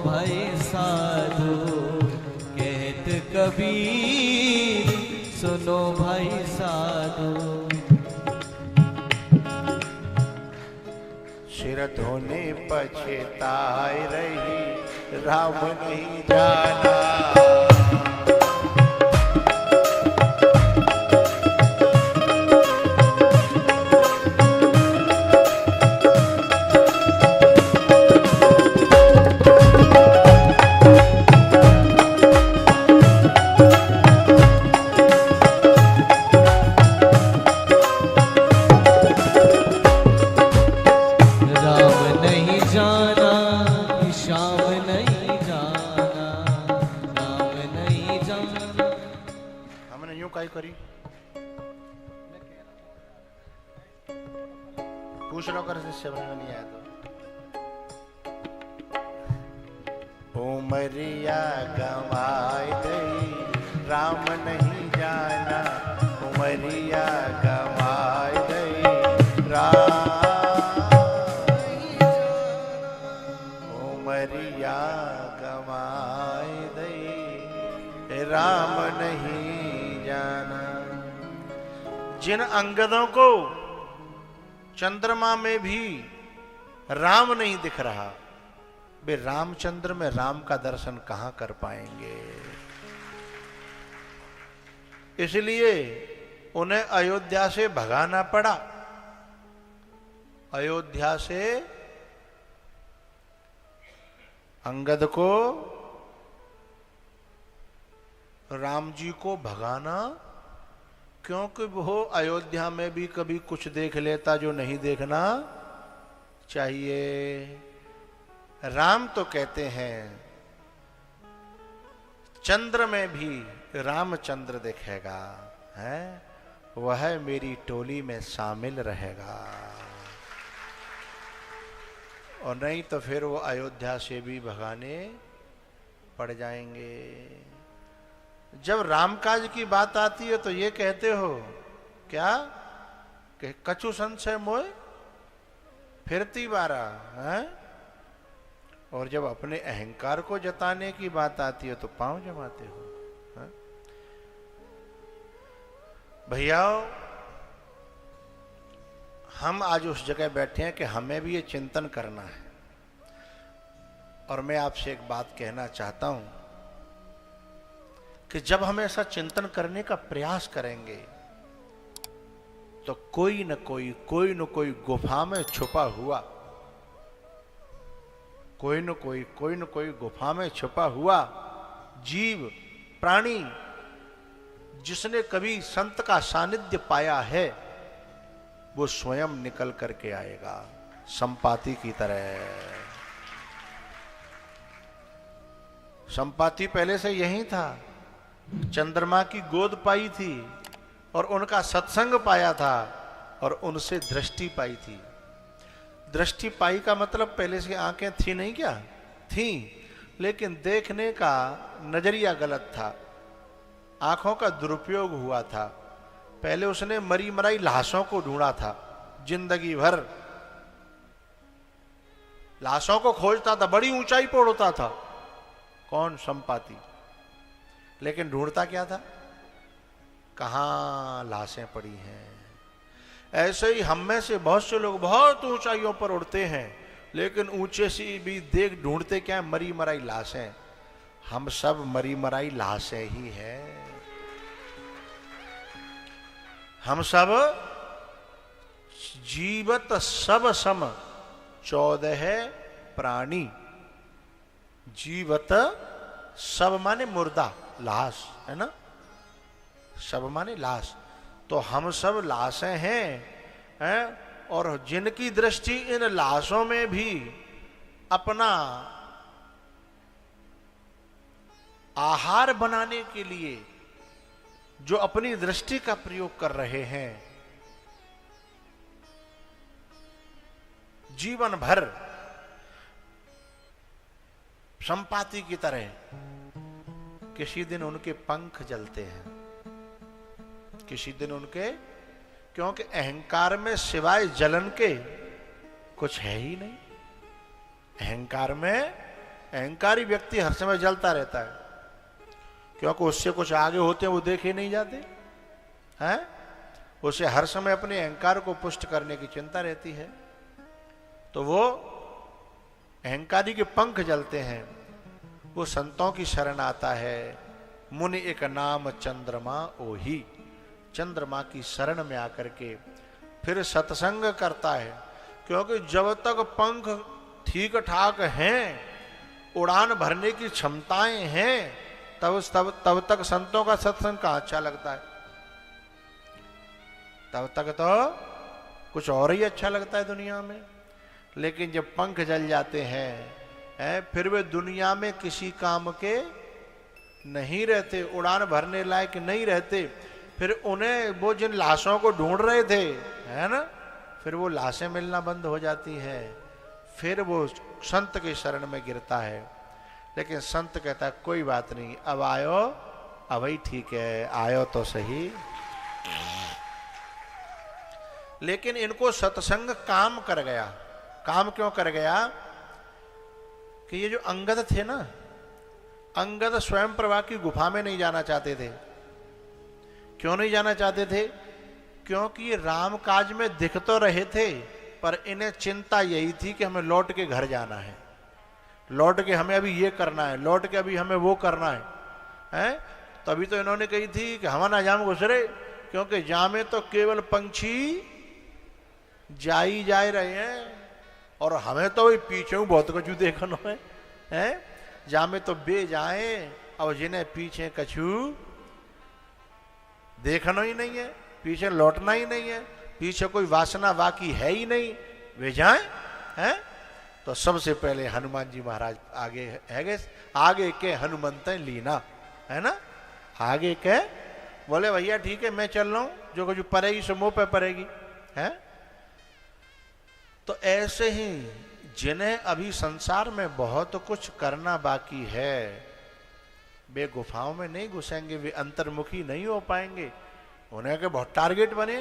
भाई साधु, कहत कबीर सुनो भाई साधु, सिर धोने पछताए रही राम नहीं जाना, पूछ लो कर से नहीं आया तो। उमरिया गवाए गई राम नहीं जाना, उमरिया गवाए गई उमरिया गवाए गई राम नहीं जाना। जिन अंगदों को चंद्रमा में भी राम नहीं दिख रहा, वे रामचंद्र में राम का दर्शन कहां कर पाएंगे। इसलिए उन्हें अयोध्या से भगाना पड़ा। अयोध्या से अंगद को, राम जी को भगाना, क्योंकि वो अयोध्या में भी कभी कुछ देख लेता जो नहीं देखना चाहिए। राम तो कहते हैं चंद्र में भी रामचंद्र दिखेगा, है वह मेरी टोली में शामिल रहेगा, और नहीं तो फिर वो अयोध्या से भी भगाने पड़ जाएंगे। जब रामकाज की बात आती है तो ये कहते हो क्या कि कछु संशय मोय फिरती बारा है, और जब अपने अहंकार को जताने की बात आती है तो पांव जमाते हो। भैया हम आज उस जगह बैठे हैं कि हमें भी ये चिंतन करना है, और मैं आपसे एक बात कहना चाहता हूं कि जब हम ऐसा चिंतन करने का प्रयास करेंगे तो कोई न कोई गुफा में छुपा हुआ, कोई न कोई गुफा में छुपा हुआ जीव प्राणी जिसने कभी संत का सानिध्य पाया है वो स्वयं निकल करके आएगा, संपाति की तरह। संपाति पहले से यही था, चंद्रमा की गोद पाई थी और उनका सत्संग पाया था और उनसे दृष्टि पाई थी। दृष्टि पाई का मतलब पहले से आंखें थी नहीं, क्या थी, लेकिन देखने का नजरिया गलत था, आंखों का दुरुपयोग हुआ था। पहले उसने मरी मराई लाशों को ढूंढा था, जिंदगी भर लाशों को खोजता था, बड़ी ऊंचाई पर उड़ता था। कौन? संपाति। लेकिन ढूंढता क्या था? कहां लाशें पड़ी हैं। ऐसे ही हम में से बहुत से लोग बहुत ऊंचाइयों पर उड़ते हैं, लेकिन ऊंचे से भी देख ढूंढते क्या है? मरी मराई लाशें। हम सब मरी मराई लाशें ही हैं। हम सब जीवत सब सम 14 प्राणी। जीवत सब माने मुर्दा, लाश है ना, सब माने लाश। तो हम सब लाशें हैं, और जिनकी दृष्टि इन लाशों में भी अपना आहार बनाने के लिए जो अपनी दृष्टि का प्रयोग कर रहे हैं, जीवन भर संपाति की तरह, किसी दिन उनके पंख जलते हैं, किसी दिन उनके, क्योंकि अहंकार में सिवाय जलन के कुछ है ही नहीं। अहंकार में अहंकारी व्यक्ति हर समय जलता रहता है, क्योंकि उससे कुछ आगे होते हैं वो देखे नहीं जाते हैं। उसे हर समय अपने अहंकार को पुष्ट करने की चिंता रहती है, तो वो अहंकारी के पंख जलते हैं। वो संतों की शरण आता है। मुनि एक नाम चंद्रमा ओही, चंद्रमा की शरण में आकर के फिर सत्संग करता है, क्योंकि जब तक पंख ठीक ठाक हैं, उड़ान भरने की क्षमताएं हैं, तब तक संतों का सत्संग कहाँ अच्छा लगता है। तब तक तो कुछ और ही अच्छा लगता है दुनिया में। लेकिन जब पंख जल जाते हैं, फिर वे दुनिया में किसी काम के नहीं रहते, उड़ान भरने लायक नहीं रहते। फिर उन्हें वो जिन लाशों को ढूंढ रहे थे, है ना, फिर वो लाशें मिलना बंद हो जाती है। फिर वो संत के शरण में गिरता है। लेकिन संत कहता है कोई बात नहीं, अब आयो, अब ही ठीक है, आयो तो सही। लेकिन इनको सत्संग काम कर गया। काम क्यों कर गया? कि ये जो अंगद थे ना, अंगद स्वयं प्रभा की गुफा में नहीं जाना चाहते थे। क्यों नहीं जाना चाहते थे? क्योंकि ये राम काज में दिख तो रहे थे, पर इन्हें चिंता यही थी कि हमें लौट के घर जाना है, लौट के हमें अभी ये करना है, लौट के अभी हमें वो करना है। तभी तो इन्होंने कही थी कि हम ना जाम गुजरे, क्योंकि जामे तो केवल पंछी जा ही जा रहे हैं, और हमें तो वही पीछे बहुत कछु देखना है। जामे तो बे जाए, और जिन्हें पीछे कछु देखना ही नहीं है, पीछे लौटना ही नहीं है, पीछे कोई वासना बाकी है ही नहीं, वे जाए हैं। तो सबसे पहले हनुमान जी महाराज आगे है, आगे के हनुमंत लीना, है ना, आगे के बोले भैया ठीक है मैं चल रहा हूं, जो कुछ पड़ेगी सो मुंह पे पड़ेगी है। तो ऐसे ही जिन्हें अभी संसार में बहुत कुछ करना बाकी है, वे गुफाओं में नहीं घुसेंगे, वे अंतर्मुखी नहीं हो पाएंगे। उन्हें के बहुत टारगेट बने,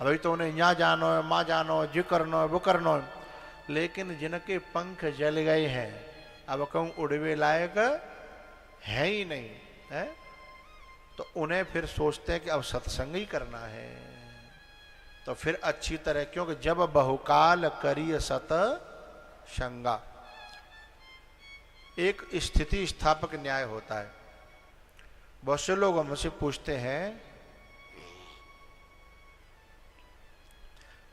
अभी तो उन्हें यहाँ जाना है, माँ जाना है, जो करना है वो करना है। लेकिन जिनके पंख जल गए हैं, अब कहूँ उड़वे लायक है ही नहीं है, तो उन्हें फिर सोचते हैं कि अब सत्संग ही करना है। तो फिर अच्छी तरह, क्योंकि जब बहुकाल करिय सत संगा, एक स्थिति स्थापक न्याय होता है। बहुत से लोग हमसे पूछते हैं,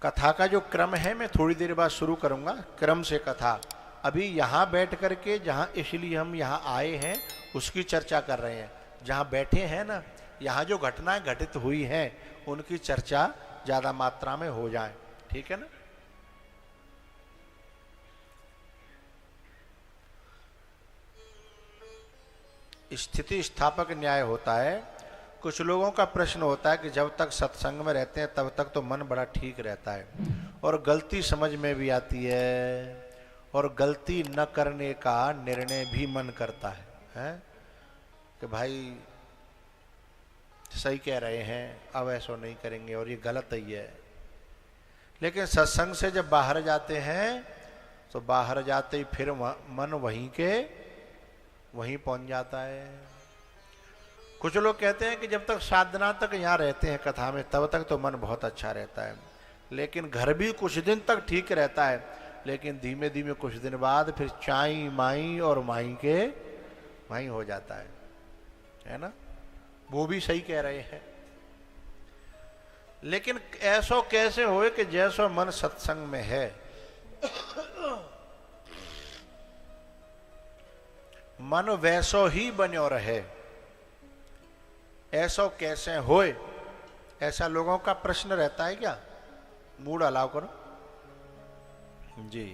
कथा का जो क्रम है मैं थोड़ी देर बाद शुरू करूंगा, क्रम से कथा। अभी यहां बैठ करके, जहां इसलिए हम यहां आए हैं उसकी चर्चा कर रहे हैं। जहां बैठे हैं ना, यहां जो घटनाएं घटित हुई हैं उनकी चर्चा ज्यादा मात्रा में हो जाए, ठीक है ना। स्थिति स्थापक न्याय होता है। कुछ लोगों का प्रश्न होता है कि जब तक सत्संग में रहते हैं तब तक तो मन बड़ा ठीक रहता है, और गलती समझ में भी आती है, और गलती न करने का निर्णय भी मन करता है कि भाई सही कह रहे हैं, अब ऐसा नहीं करेंगे और ये गलत ही है। लेकिन सत्संग से जब बाहर जाते हैं तो बाहर जाते ही फिर मन वहीं के वहीं पहुंच जाता है। कुछ लोग कहते हैं कि जब तक साधना तक यहाँ रहते हैं कथा में तब तक तो मन बहुत अच्छा रहता है, लेकिन घर भी कुछ दिन तक ठीक रहता है, लेकिन धीमे धीमे कुछ दिन बाद फिर चाई माई और माई के माई हो जाता है ना। वो भी सही कह रहे हैं। लेकिन ऐसा कैसे होए कि जैसा मन सत्संग में है, मन वैसो ही बन्यो रहे, ऐसा कैसे होए? ऐसा लोगों का प्रश्न रहता है क्या? मूड अलाउ करो जी।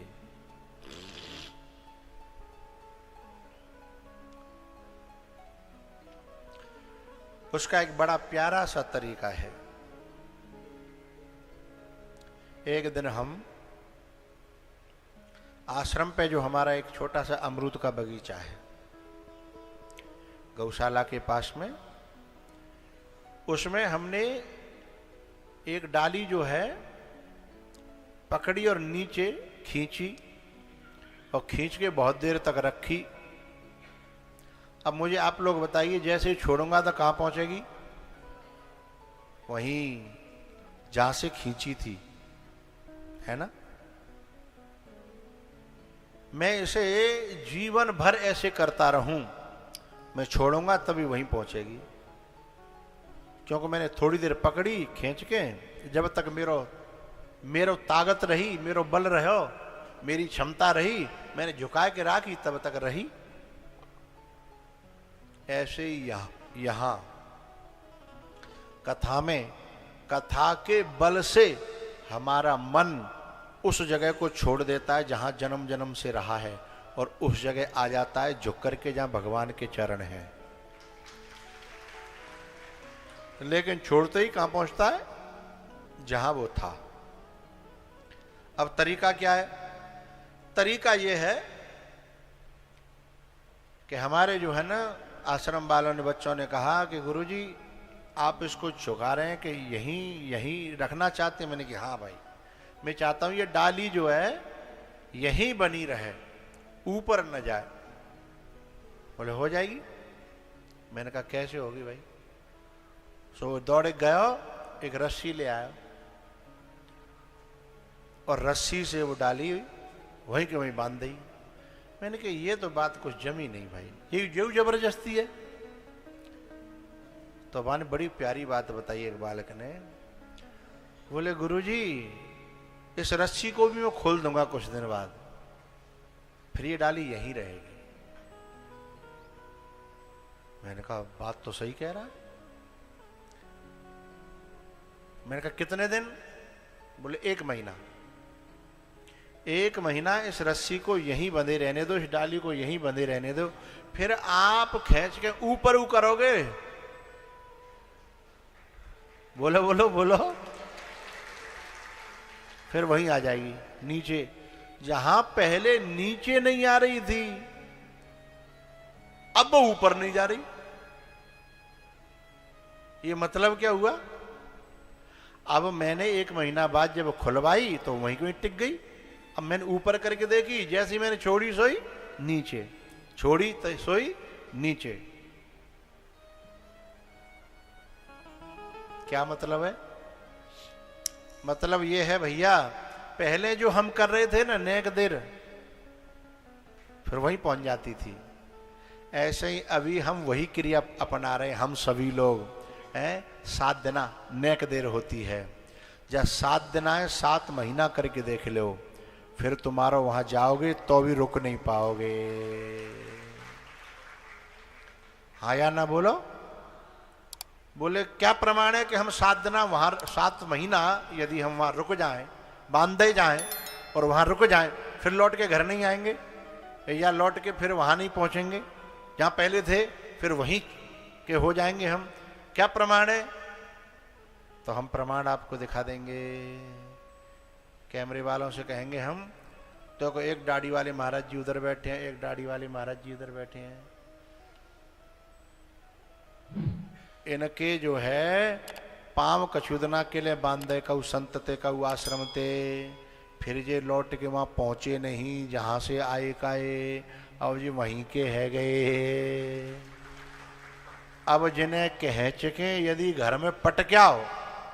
उसका एक बड़ा प्यारा सा तरीका है। एक दिन हम आश्रम पे, जो हमारा एक छोटा सा अमरूद का बगीचा है गौशाला के पास में, उसमें हमने एक डाली जो है पकड़ी और नीचे खींची और खींच के बहुत देर तक रखी। अब मुझे आप लोग बताइए, जैसे ही छोड़ूंगा तो कहाँ पहुंचेगी? वहीं जहां से खींची थी, है ना। मैं इसे जीवन भर ऐसे करता रहूं, मैं छोड़ूंगा तभी वहीं पहुंचेगी, क्योंकि मैंने थोड़ी देर पकड़ी खींच के, जब तक मेरो ताकत रही, मेरो बल रहो, मेरी क्षमता रही, मैंने झुका के राखी तब तक रही। ऐसे ही यहां कथा में, कथा के बल से हमारा मन उस जगह को छोड़ देता है जहां जन्म जन्म से रहा है, और उस जगह आ जाता है झुक करके जहां भगवान के चरण हैं। लेकिन छोड़ते ही कहां पहुंचता है? जहां वो था। अब तरीका क्या है? तरीका यह है कि हमारे जो है ना आश्रम वालों ने, बच्चों ने कहा कि गुरुजी आप इसको झुका रहे हैं कि यहीं रखना चाहते हैं? मैंने कहा हाँ भाई, मैं चाहता हूं ये डाली जो है यहीं बनी रहे, ऊपर न जाए। बोले हो जाएगी। मैंने कहा कैसे होगी भाई? सो दौड़े गयो, एक रस्सी ले आया और रस्सी से वो डाली वहीं के वहीं बांध दी। मैंने कहा ये तो बात कुछ जमी नहीं भाई, ये जो जबरदस्ती है। तो वहां ने बड़ी प्यारी बात बताई एक बालक ने। बोले गुरुजी इस रस्सी को भी मैं खोल दूंगा कुछ दिन बाद, फिर ये डाली यहीं रहेगी। मैंने कहा बात तो सही कह रहा है। मैंने कहा कितने दिन? बोले 1 महीना। 1 महीना इस रस्सी को यहीं बंधे रहने दो, इस डाली को यहीं बंधे रहने दो, फिर आप खींच के ऊपर करोगे बोलो बोलो बोलो। फिर वहीं आ जाएगी नीचे, जहां पहले नीचे नहीं आ रही थी अब वो ऊपर नहीं जा रही। ये मतलब क्या हुआ? अब मैंने 1 महीना बाद जब खुलवाई तो वहीं कोई टिक गई। अब मैंने ऊपर करके देखी, जैसी मैंने छोड़ी सोई नीचे, छोड़ी तो सोई नीचे। क्या मतलब है? मतलब ये है भैया, पहले जो हम कर रहे थे ना नेक देर, फिर वहीं पहुंच जाती थी। ऐसे ही अभी हम वही क्रिया अपना रहे हम सभी लोग हैं। 7 दिना नेक देर होती है। जब 7 दिना है 7 महीना करके देख लो, फिर तुम्हारा वहां जाओगे तो भी रुक नहीं पाओगे। हाँ या ना बोलो? बोले क्या प्रमाण है कि हम 7 दिना वहां 7 महीना यदि हम वहां रुक जाएं, बांधे जाएं और वहां रुक जाएं, फिर लौट के घर नहीं आएंगे या लौट के फिर वहां नहीं पहुंचेंगे जहां पहले थे, फिर वहीं के हो जाएंगे हम? क्या प्रमाण है? तो हम प्रमाण आपको दिखा देंगे। कैमरे वालों से कहेंगे हम, तो को एक दाढ़ी वाले महाराज जी उधर बैठे हैं, एक दाढ़ी वाले महाराज जी उधर बैठे हैं। इनके जो है पांव कछुदना के लिए बांधे कऊ संत ते कऊ आश्रम ते, फिर जे लौट के वहां पहुंचे नहीं जहां से आए काए, अब जी वहीं के है गए। अब जिन्हें कह चके यदि घर में पटक्या हो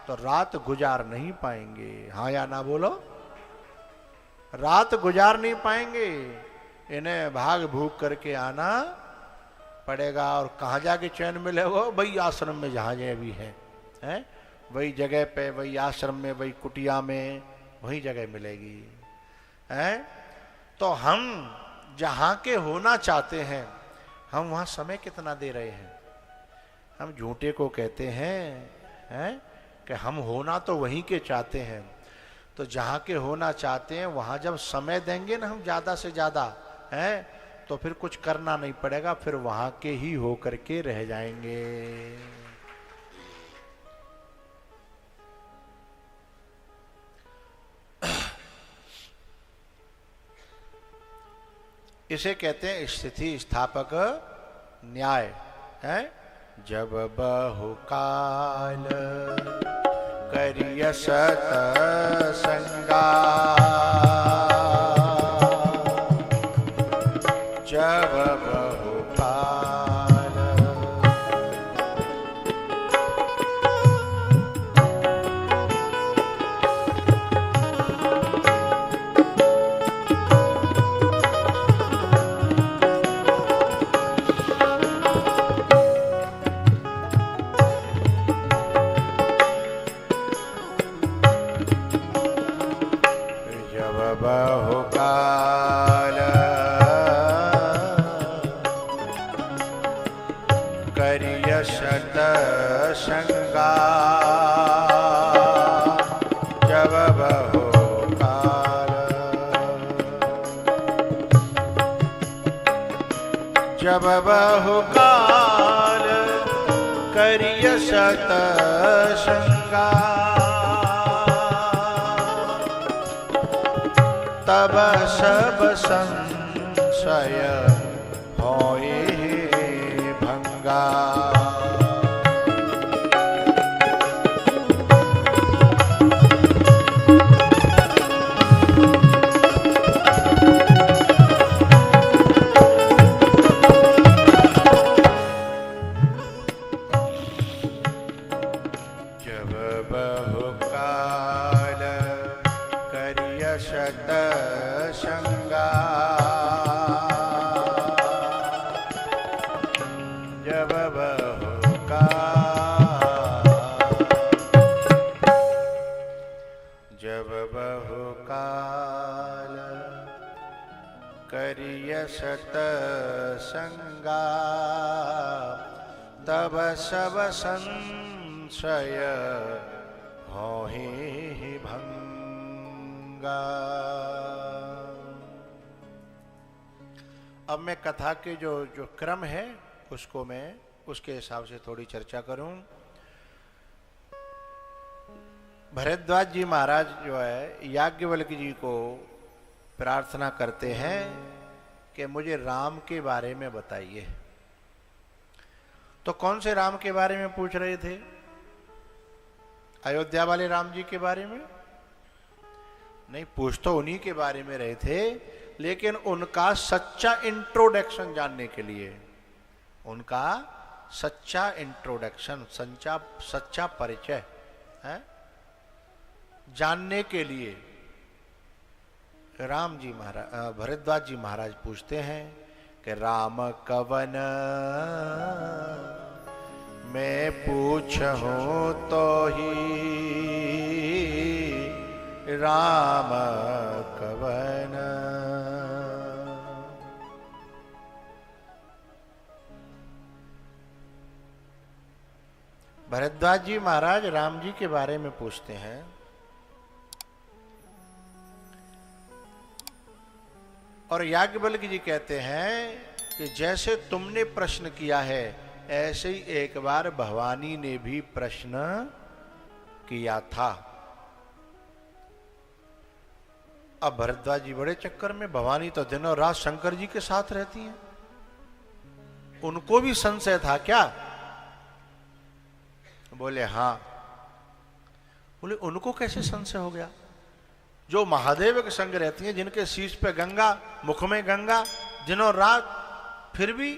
तो रात गुजार नहीं पाएंगे। हाँ या ना बोलो? रात गुजार नहीं पाएंगे। इन्हें भाग भूख करके आना पड़ेगा। और कहाँ जाके चैन मिलेगा? वही आश्रम में जहाँ जहाँ भी है वही जगह पे, वही आश्रम में, वही कुटिया में, वही जगह मिलेगी। है तो हम जहाँ के होना चाहते हैं, हम वहाँ समय कितना दे रहे हैं? हम झूठे को कहते हैं कि हम होना तो वहीं के चाहते हैं। तो जहाँ के होना चाहते हैं वहाँ जब समय देंगे ना हम ज़्यादा से ज़्यादा, तो फिर कुछ करना नहीं पड़ेगा, फिर वहाँ के ही हो करके रह जाएंगे। इसे कहते हैं स्थिति स्थापक न्याय। है जब बहुकाल करिय सत संगा, जब बहुकाल बहुकाल करिय सत संगा, जब बहुकाल जब बहुकाल करिय सत संगा, तब सब संशय होए भंगा। जब बहुकाल करिय सत संगा, जब बहुकाल करिय सत संगा, तब सब संशय होहि भंगा। अब मैं कथा के जो क्रम है उसको मैं उसके हिसाब से थोड़ी चर्चा करूं। भरद्वाज जी महाराज जो है याज्ञवल्क जी को प्रार्थना करते हैं कि मुझे राम के बारे में बताइए। तो कौन से राम के बारे में पूछ रहे थे? अयोध्या वाले राम जी के बारे में नहीं, पूछ तो उन्हीं के बारे में रहे थे, लेकिन उनका सच्चा इंट्रोडक्शन जानने के लिए, उनका सच्चा इंट्रोडक्शन, सच्चा परिचय है जानने के लिए राम जी महाराज, भरद्वाज जी महाराज पूछते हैं कि राम कवन मैं पूछूं तो ही राम कवन। भरद्वाज जी महाराज राम जी के बारे में पूछते हैं। और याज्ञवल्क्य जी कहते हैं कि जैसे तुमने प्रश्न किया है ऐसे ही एक बार भवानी ने भी प्रश्न किया था। अब भरद्वाज जी बड़े चक्कर में, भवानी तो दिन और रात शंकर जी के साथ रहती हैं, उनको भी संशय था क्या? बोले हाँ। बोले उनको कैसे संशय हो गया? जो महादेव के संग रहती हैं, जिनके शीश पे गंगा, मुख में गंगा, दिनों रात, फिर भी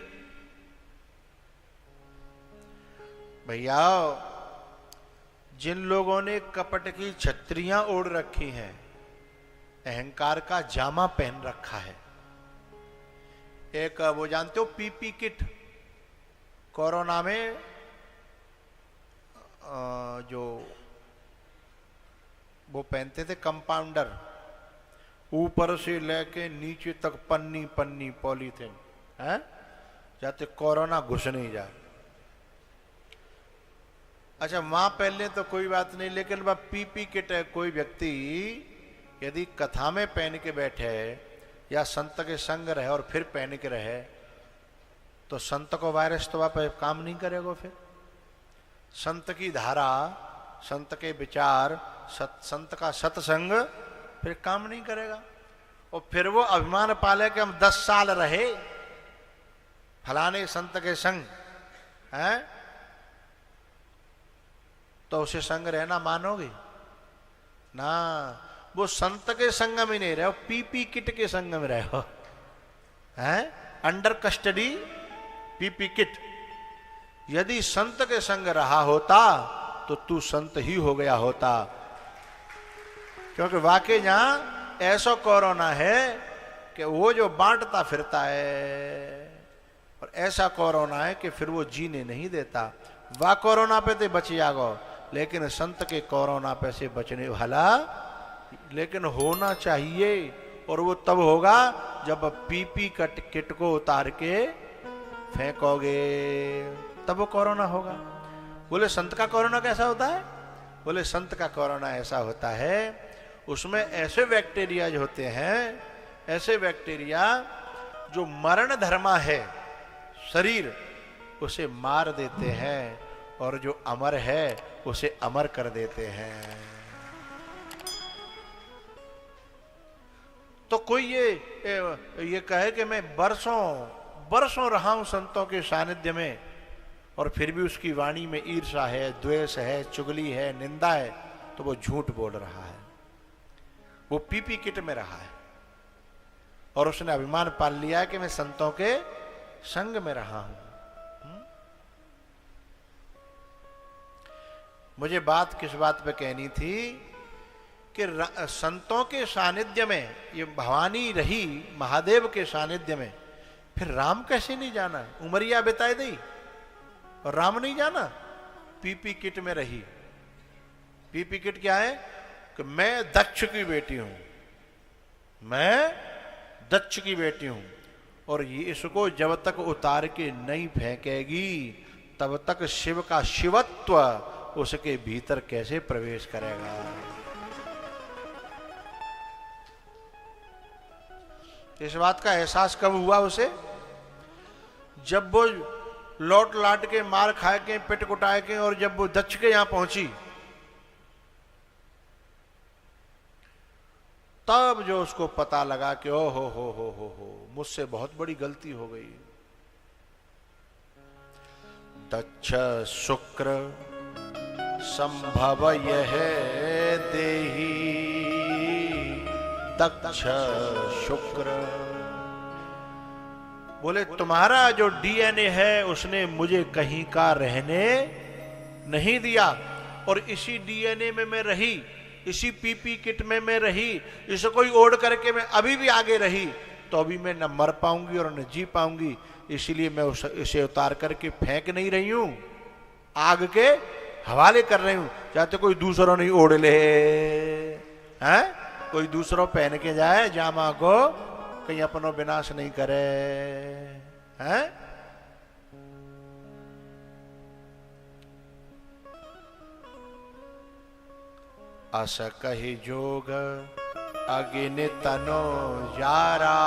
भैया जिन लोगों ने कपट की छत्रियां ओढ़ रखी हैं, अहंकार का जामा पहन रखा है, एक वो जानते हो पीपी किट, कोरोना में जो वो पहनते थे कंपाउंडर, ऊपर से लेके नीचे तक पन्नी पन्नी पॉलीथिन है, जाते कोरोना घुस नहीं जाए। अच्छा वहां पहले तो कोई बात नहीं, लेकिन वह पीपी किट है, कोई व्यक्ति यदि कथा में पहन के बैठे या संत के संग रहे और फिर पहन के रहे तो संत को वायरस तो वहां काम नहीं करेगा। फिर संत की धारा, संत के विचार, संत का सत्संग फिर काम नहीं करेगा। और फिर वो अभिमान पाले कि हम 10 साल रहे फलाने संत के संग हैं, तो उसे संग रहना मानोगे ना? वो संत के संग में नहीं रहे, पीपी किट के संग में रहे, हैं अंडर कस्टडी पीपी किट। यदि संत के संग रहा होता तो तू संत ही हो गया होता, क्योंकि वाकई यहां ऐसा कोरोना है कि वो जो बांटता फिरता है, और ऐसा कोरोना है कि फिर वो जीने नहीं देता। वाह कोरोना पे तो बच जागो, लेकिन संत के कोरोना पे से बचने वाला लेकिन होना चाहिए, और वो तब होगा जब पीपी किट को उतार के फेंकोगे, तब वो कोरोना होगा। बोले संत का कोरोना कैसा होता है? बोले संत का कोरोना ऐसा होता है, उसमें ऐसे बैक्टीरिया जो होते हैं, ऐसे बैक्टीरिया जो मरण धर्मा है शरीर, उसे मार देते हैं, और जो अमर है उसे अमर कर देते हैं। तो कोई ये कहे कि मैं बरसों रहा हूं संतों के सानिध्य में, और फिर भी उसकी वाणी में ईर्ष्या है, द्वेष है, चुगली है, निंदा है, तो वो झूठ बोल रहा है, वो पीपी किट में रहा है, और उसने अभिमान पाल लिया है कि मैं संतों के संग में रहा हूं। मुझे बात किस बात पे कहनी थी कि संतों के सानिध्य में ये भवानी रही, महादेव के सानिध्य में, फिर राम कैसे नहीं जाना? उमरिया बिताए दी और राम नहीं जाना? पीपी किट में रही। पीपी किट क्या है? कि मैं दक्ष की बेटी हूं, मैं दक्ष की बेटी हूं, और ये इसको जब तक उतार के नहीं फेंकेगी तब तक शिव का शिवत्व उसके भीतर कैसे प्रवेश करेगा? इस बात का एहसास कब हुआ उसे? जब वो लौट लाट के मार खाए के, पिट कुटाए के, और जब वो दक्ष के यहां पहुंची तब जो उसको पता लगा कि ओ हो मुझसे बहुत बड़ी गलती हो गई। दक्ष शुक्र संभव यह देही, दक्ष शुक्र बोले तुम्हारा जो डीएनए है उसने मुझे कहीं का रहने नहीं दिया, और इसी डीएनए में मैं रही, इसी पीपी किट में मैं रही, इसे कोई ओढ़ करके मैं अभी भी आगे रही तो अभी मैं न मर पाऊंगी और न जी पाऊंगी, इसीलिए मैं इसे उतार करके फेंक नहीं रही हूं, आग के हवाले कर रही हूं, चाहते कोई दूसरों नहीं ओढ़ ले, हैं कोई दूसरों पहन के जाए जामा को, कहीं अपनो विनाश नहीं करे, हैं? अस कहि जोग अगिन तनो यारा,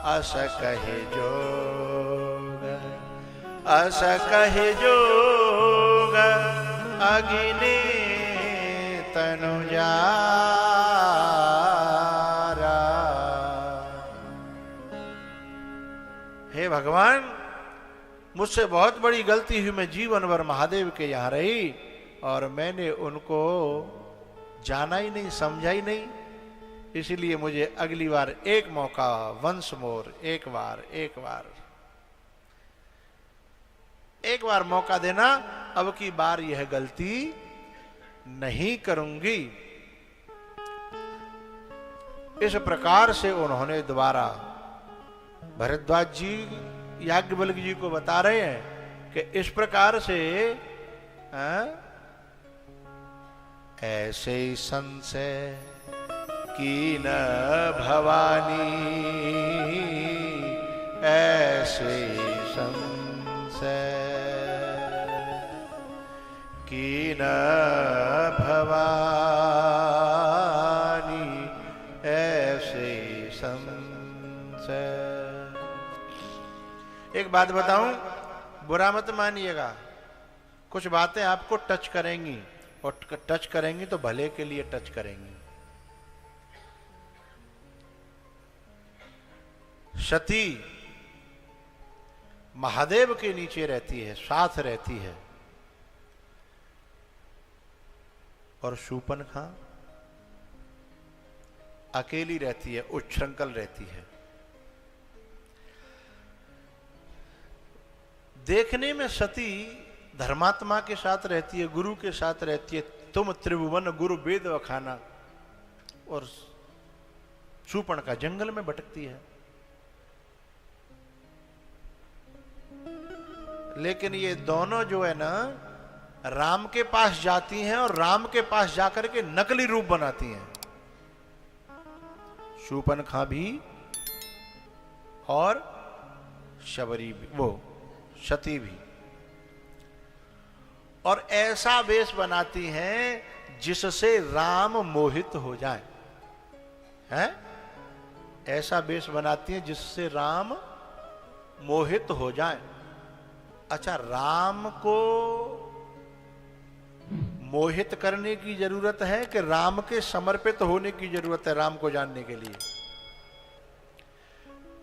अस कहि जोग, अस कहि जोग अगिन तनु यारा। हे भगवान, मुझसे बहुत बड़ी गलती हुई, मैं जीवन भर महादेव के यहां रही और मैंने उनको जाना ही नहीं, समझा ही नहीं, इसलिए मुझे अगली बार एक मौका, वंस मोर, एक बार मौका देना, अब की बार यह गलती नहीं करूंगी। इस प्रकार से उन्होंने दोबारा भरद्वाज जी याज्ञवल्क्य जी को बता रहे हैं कि इस प्रकार से ऐसे ही संशय की न भवानी, ऐसे ही संशय की न भवानी, ऐसे ही संशय। एक बात बताऊं, बुरा मत मानिएगा, कुछ बातें आपको टच करेंगी, और टच करेंगी तो भले के लिए टच करेंगी। सती महादेव के नीचे रहती है, साथ रहती है, और शूर्पणखा अकेली रहती है, उच्छृंखल रहती है। देखने में सती धर्मात्मा के साथ रहती है, गुरु के साथ रहती है, तुम त्रिभुवन गुरु वेद वखाना, और शूर्पणखा जंगल में भटकती है। लेकिन ये दोनों जो है ना, राम के पास जाती हैं और राम के पास जाकर के नकली रूप बनाती हैं, शूर्पणखा भी और शबरी भी, वो सती भी, और ऐसा वेश बनाती हैं जिससे राम मोहित हो जाए, हैं? ऐसा वेश बनाती हैं जिससे राम मोहित हो जाए। अच्छा, राम को मोहित करने की जरूरत है कि राम के समर्पित होने की जरूरत है राम को जानने के लिए?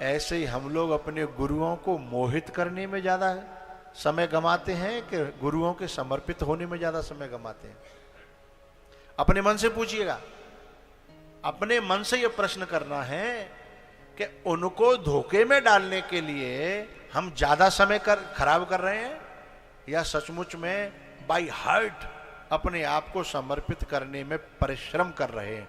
ऐसे ही हम लोग अपने गुरुओं को मोहित करने में ज्यादा समय गमाते हैं कि गुरुओं के समर्पित होने में ज्यादा समय गमाते हैं? अपने मन से पूछिएगा, अपने मन से यह प्रश्न करना है कि उनको धोखे में डालने के लिए हम ज्यादा समय खराब कर रहे हैं, या सचमुच में बाय हार्ट अपने आप को समर्पित करने में परिश्रम कर रहे हैं?